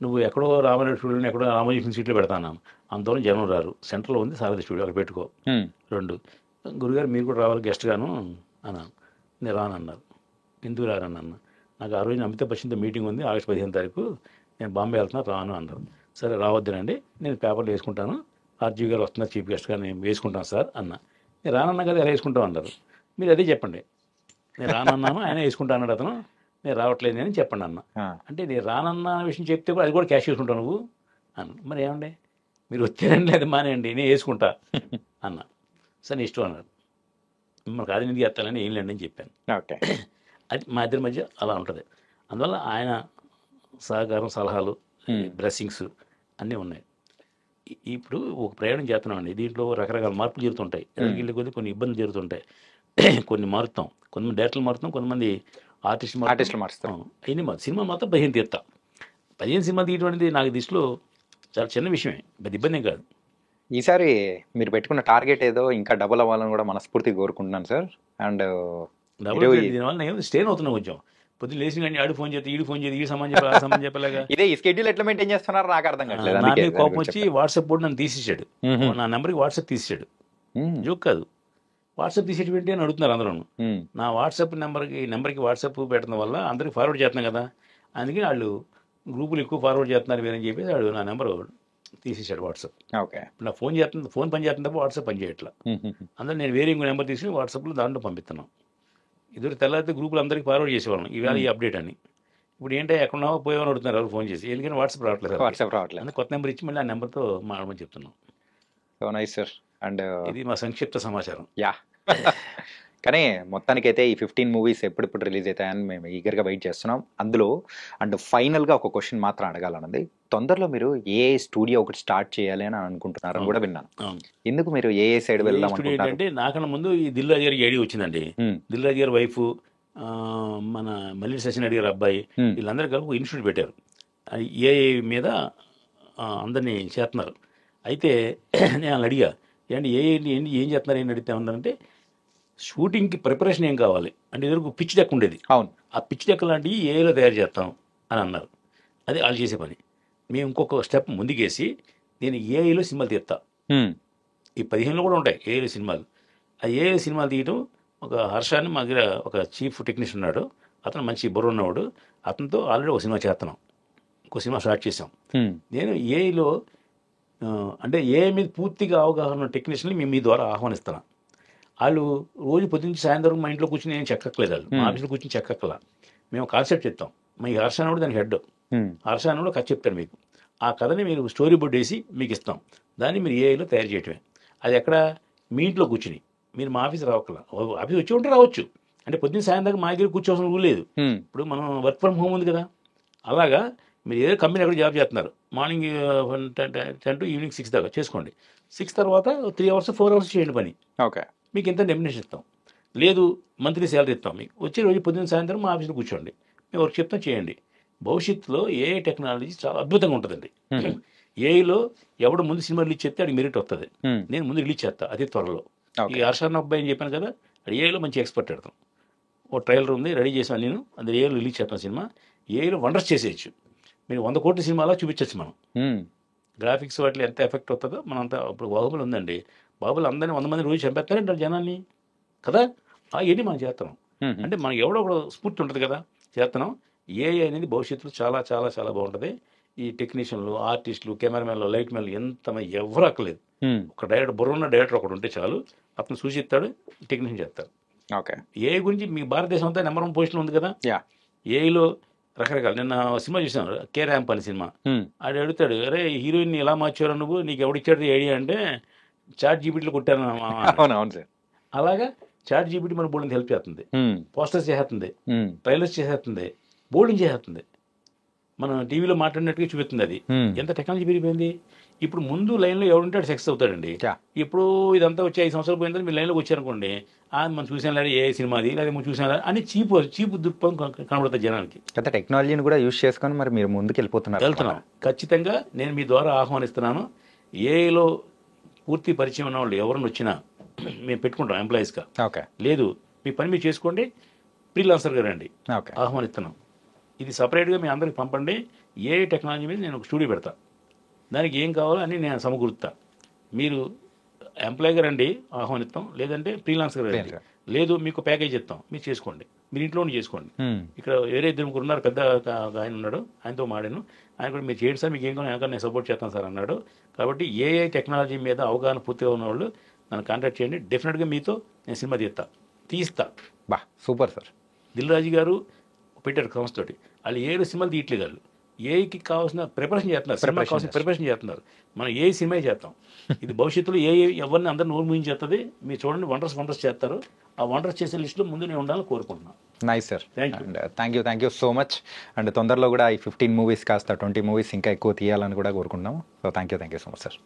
నువ్వు ఎక్కడో రామారెడ్డి స్టూడియోని ఎక్కడో రామోజీ సీట్లో పెడతాను, అంతవరకు జనం రారు, సెంటర్లో ఉంది సారథి స్టూడియో, అక్కడ పెట్టుకో. 2 గురుగారు మీరు కూడా రావాలి గెస్ట్గాను అన్నాను. నేను రానన్నారు. ఎందుకు రానన్నా, నాకు ఆ రోజు అమితాబ్ బచ్చన్తో మీటింగ్ ఉంది ఆగస్టు 15 తారీఖు, నేను బాంబే వెళ్తున్నా రాను అన్నారు. సరే రావద్దునండి, నేను పేపర్లో వేసుకుంటాను, ఆర్జీ గారు వస్తున్నారు చీఫ్ గెస్ట్గా, నేను వేసుకుంటాను సార్ అన్న. నేను రానన్నా కదా ఎలా వేసుకుంటాం అన్నారు. మీరు అదే చెప్పండి, నేను రానన్నాను ఆయన వేసుకుంటా అన్నాడు అతను, నేను రావట్లేదు అని చెప్పండి అన్న. అంటే నేను రానన్న విషయం చెప్తే కూడా అది కూడా క్యాష్ చేసుకుంటావు నువ్వు అన్న. మరి ఏమండి మీరు వచ్చారండి లేదా మానేయండి, నేను వేసుకుంటా అన్న. సరే నీ ఇష్టం అన్నారు. మిమ్మల్ని కాదు ఎందుకు ఎత్తాలని ఏం లేండి అని చెప్పాను. ఓకే, అది మా ఇద్దరి మధ్య అలా ఉంటుంది. అందువల్ల ఆయన సహకారం, సలహాలు, బ్లెస్సింగ్స్ అన్నీ ఉన్నాయి. ఇప్పుడు ఒక ప్రయాణం చేస్తున్నామండి, దీంట్లో రకరకాల మార్పులు జరుగుతుంటాయి, ఎదురుకెళ్ళి కొద్ది కొన్ని ఇబ్బందులు జరుగుతుంటాయి. కొన్ని మారుతాం, కొంతమంది డైరెక్టర్లు మారుతాం, కొంతమంది ఆర్టిస్టులు మారుస్తాం. ఎన్ని సినిమా మాత్రం 15 తీస్తా. 15 సినిమా తీయడం అనేది నాకు దృష్టిలో చాలా చిన్న విషయమే, పెద్ద ఇబ్బంది కాదు. ఈసారి మీరు పెట్టుకున్న టార్గెట్ ఏదో ఇంకా డబుల్ అవ్వాలని కూడా మనస్ఫూర్తిగా కోరుకుంటున్నాను సార్. అండ్ దీనివల్ల నేను స్టేన్ అవుతున్నాను కొంచెం. పొద్దున్న లేచిన కానీ ఆడు ఫోన్ చేస్తే ఈడు ఫోన్ చేసి ఈ సమాజం చెప్పలేగా ఇదే ఈ షెడ్యూల్ ఎట్లా మెయింటైన్ చేస్తున్నారు నాకు అర్థం కావట్లేదు. నా మీద కోపం వచ్చి వాట్సాప్ బోర్డు నన్ను తీసేసాడు, నా నెంబర్కి వాట్సాప్ తీసేసాడు. జోక్ కాదు, వాట్సాప్ తీసేటువంటి అని అడుగుతున్నారు అందరూ. నా వాట్సాప్ నెంబర్కి వాట్సాప్ పెట్టడం వల్ల అందరికి ఫార్వర్డ్ చేస్తున్నాం కదా, అందుకే వాళ్ళు గ్రూపులు ఎక్కువ ఫార్వర్డ్ చేస్తున్నారు మీరని చెప్పేసి వాడు నా నెంబర్ తీసేసాడు వాట్సాప్. ఓకే, నా ఫోన్ పని చేస్తుంది తప్ప వాట్సాప్ పని చేయట్లా. అందులో నేను వేరే ఇంకో నెంబర్ తీసుకుని వాట్సాప్లో దాంట్లో పంపిస్తున్నాం. ఇద్దరు తెల్లారితే గ్రూపులు అందరికీ ఫార్వర్డ్ చేసేవాళ్ళం ఈవేళ ఈ అప్డేట్ అని. ఇప్పుడు ఏంటంటే ఎక్కడున్నావో పోయేవని అడుగుతున్నారు ఎవరు ఫోన్ చేసి, ఎందుకంటే వాట్సాప్ రావట్లేదు. అందుకే కొత్త నెంబర్ ఇచ్చి మళ్ళీ ఆ నెంబర్తో మాట్లాడమని చెప్తున్నాం. So nice sir. అండ్ ఇది మా సంక్షిప్త సమాచారం. యా కానీ మొత్తానికైతే ఈ 15 మూవీస్ ఎప్పుడెప్పుడు రిలీజ్ అవుతాయని మేము ఈగర్గా వెయిట్ చేస్తున్నాం. అందులో అండ్ ఫైనల్గా ఒక క్వశ్చన్ మాత్రం అడగాలన్నది, తొందరలో మీరు ఏ స్టూడియో ఒకటి స్టార్ట్ చేయాలి అని అనుకుంటున్నారని కూడా విన్నాను. ఎందుకు మీరు ఏ సైడ్ వెళ్దాం అంటే నాకన్నా ముందు ఈ దిల్ రాజు గారికి ఐడియా వచ్చిందండి. దిల్ రాజు గారి వైఫ్, మన మల్లి సత్యనారాయణ గారి అబ్బాయి, వీళ్ళందరూ కలిపి ఒక ఇన్స్టిట్యూట్ పెట్టారు. ఏఐ మీద అందరినీ చేస్తున్నారు. అయితే నేను అడిగా, ఏంటి ఏఐ ఏం చేస్తున్నారు ఏం అడిగితే ఏమన్నారంటే షూటింగ్కి ప్రిపరేషన్ ఏం కావాలి అంటే ఎదురుకు పిచ్ డెక్ ఉండేది. అవును, ఆ పిచ్ డెక్ లాంటివి ఏఐలో తయారు చేస్తాం అని అన్నారు. అది వాళ్ళు చేసే పని. మేము ఇంకొక స్టెప్ ముందుకేసి నేను ఏఐలో సినిమాలు తీస్తా. ఈ 15లో కూడా ఉంటాయి ఏఐలో సినిమాలు. ఆ ఏఐలో సినిమాలు తీయడం ఒక హర్షాన్ని మా దగ్గర ఒక చీఫ్ టెక్నీషియన్ ఉన్నాడు, అతను మంచి బుర్ర ఉన్నవాడు, అతనితో ఆల్రెడీ ఒక సినిమా చేస్తున్నాం, ఇంకో సినిమా స్టార్ట్ చేసాం. నేను ఏఐలో అంటే ఏఐ మీద పూర్తిగా అవగాహన టెక్నీషియన్ని మేము మీ ద్వారా ఆహ్వానిస్తాను. వాళ్ళు రోజు పొద్దున్న సాయంత్రం మా ఇంట్లో కూర్చొని నేను చెక్కలేదు, వాళ్ళు మా ఆఫీస్లో కూర్చొని చెక్కలా. మేము కాన్సెప్ట్ చెప్తాం, మా ఈ హర్ష కూడా దానికి హెడ్, హర్ష కూడా కథ చెప్తాడు మీకు. ఆ కథని మీరు స్టోరీ బోర్డ్ వేసి మీకు ఇస్తాం, దాన్ని మీరు ఏఐలో తయారు చేయటమే. అది ఎక్కడ మీ ఇంట్లో కూర్చుని, మీరు మా ఆఫీస్ రావక్కల, ఆఫీస్ వచ్చి ఉంటే రావచ్చు, అంటే పొద్దున్న సాయంత్రం మా దగ్గర కూర్చోవలసిన రూల్ లేదు. ఇప్పుడు మనం వర్క్ ఫ్రమ్ హోమ్ ఉంది కదా, అలాగా మీరు ఏదో కంపెనీ ఎక్కడ జాబ్ చేస్తున్నారు, మార్నింగ్ 10 to ఈవినింగ్ 6 దాకా చేసుకోండి. 6 తర్వాత 3 hours 4 hours చేయండి పని. ఓకే, మీకు ఇంత రెమ్యునరేషన్ ఇస్తాం, లేదు మంత్లీ శాలరీ ఇస్తాం మీకు. వచ్చే రోజు పొద్దున్న సాయంత్రం మా ఆఫీస్లో కూర్చోండి, మేము వర్క్ చెప్తాం చేయండి. భవిష్యత్తులో ఏఐ టెక్నాలజీ చాలా అద్భుతంగా ఉంటుందండి. ఏఐలో ఎవడు ముందు సినిమా రిలీజ్ చేస్తే అది మెరిట్ వస్తుంది. నేను ముందు రిలీజ్ చేస్తా అతి త్వరలో. ఈ హర్షాన్ అబ్బాయి అని చెప్పాను కదా, అది ఏఐలో మంచి ఎక్స్పర్ట్ పెడతాం. ఓ ట్రైలర్ ఉంది రెడీ చేసాను నేను, అది ఏఐలో రిలీజ్ చేస్తాను సినిమా. ఏఐలో వండర్స్ చేసేయచ్చు. మీరు 100 కోట్ల సినిమాలో చూపించచ్చు మనం. గ్రాఫిక్స్ వాటిలో ఎంత ఎఫెక్ట్ అవుతుందో మనం అంతా. ఇప్పుడు బాహుబలి ఉందండి, బాహుబలి అందరినీ 100 మంది రోజు చంపేస్తారంటారు జనాన్ని కదా, అవన్నీ మనం చేస్తున్నాం. అంటే మనకి ఎవడో ఒకడు స్ఫూర్తి ఉంటుంది కదా, చేస్తున్నాం. ఏఐ అనేది భవిష్యత్తులో చాలా చాలా చాలా బాగుంటుంది. ఈ టెక్నీషియన్లు, ఆర్టిస్టులు, కెమెరామెన్లు, లైట్ మెన్లు ఎంతమంది ఎవరు అక్కలేదు. ఒక డైరెక్టర్, బుర్రున్న డైరెక్టర్ ఒకడు ఉంటే చాలు, అతను సూచిస్తాడు, టెక్నీషియన్ చేస్తాడు. ఓకే, ఏఐ గురించి మీ భారతదేశం అంతా నెంబర్ 1 పొజిషన్ ఉంది కదా. ఏఐలో రకరకాల, నిన్న సినిమా చూసాను కే ర్యాంప్ అని సినిమా. ఆడు అడుగుతాడు, అరే హీరోయిన్ ఎలా మార్చారు నువ్వు, నీకు ఎవడిచ్చాడు ఐడియా అంటే చాట్ జీపీటీలో కొట్టాను. అవునవును సార్. అలాగా చాట్ జీపీటీ మన బోర్డింగ్ హెల్ప్ చేస్తుంది, పోస్టర్స్ చేస్తుంది, ట్రైలర్స్ చేసేస్తుంది, బోర్డింగ్ చేస్తుంది. మనం టీవీలో మాట్లాడినట్టుగా చూపిస్తుంది అది. Hmm. ఎంత టెక్నాలజీ పెరిగిపోయింది. ఇప్పుడు ముందు లైన్లో ఎవరుంటాడు సక్సెస్ అవుతాడండి. Yeah. ఇప్పుడు ఇదంతా వచ్చి 5 సంవత్సరాలు పోయిన తర్వాత మీరు లైన్లోకి వచ్చారనుకోండి, మనం చూసాను లేదా ఏ సినిమాది లేదా మనం చూసాను అని చీపు దృక్పథం కనబడుతుంది జనానికి. గత టెక్నాలజీని కూడా యూజ్ చేసుకొని మరి మీరు ముందుకు వెళ్ళిపోతున్నారు. వెళ్తున్నాం. ఖచ్చితంగా నేను మీ ద్వారా ఆహ్వానిస్తున్నాను. ఏఐలో పూర్తి పరిచయం ఉన్న వాళ్ళు ఎవరిని వచ్చినా మేము పెట్టుకుంటాం ఎంప్లాయీస్గా. ఓకే. లేదు మీ పని మీరు చేసుకోండి, ఫ్రీలాన్సర్గా రండి, ఓకే. ఆహ్వానిస్తున్నాం. ఇది సపరేట్గా మీ అందరికి పంపండి. ఏ టెక్నాలజీ మీద నేను ఒక స్టూడియో పెడతా, దానికి ఏం కావాలో అని నేను సమకూరుతా. మీరు ఎంప్లాయీగా రండి, ఆహ్వానిస్తాం. లేదంటే ఫ్రీలాన్సర్గా రండి. లేదు మీకు ప్యాకేజ్ ఇస్తాం, మీరు చేసుకోండి, మీరు ఇంట్లోనే చేసుకోండి. ఇక్కడ వేరే 2 ఉన్నారు, పెద్ద ఆయన ఉన్నాడు, ఆయనతో మాడాను. ఆయన కూడా మీరు చేయండి సార్, మీకు ఏం కావాలి నేను సపోర్ట్ చేస్తాను సార్ అన్నాడు. కాబట్టి ఏఐ టెక్నాలజీ మీద అవగాహన పూర్తిగా ఉన్నవాళ్ళు నన్ను కాంటాక్ట్ చేయండి. డెఫినెట్గా మీతో నేను సినిమా తీస్తా. బా సూపర్ సార్. దిల్ రాజు గారు పెట్టారు సంస్థతోటి, వాళ్ళు 7 సినిమాలు తీయట్లేదు. వాళ్ళు ఏఐకి కావాల్సిన ప్రిపరేషన్ చేస్తున్నారు, సినిమా కావాల్సిన ప్రిపరేషన్ చేస్తున్నారు. మనం ఏ సినిమా చేస్తాం. ఇది భవిష్యత్తులో ఎవరిని అందరిని నోరు ముగించేస్తుంది. మీరు చూడండి, వండర్స్ చేస్తారు. ఆ వండర్స్ చేసే లిస్టులో ముందు నేను ఉండాలని కోరుకుంటున్నాను. Nice sir. Thank you. Thank you so much. And తొందరలో కూడా ఈ 15 మూవీస్ కాస్త 20 మూవీస్ ఇంకా ఎక్కువ తీయాలని కూడా కోరుకుంటున్నాం. So thank you so much sir.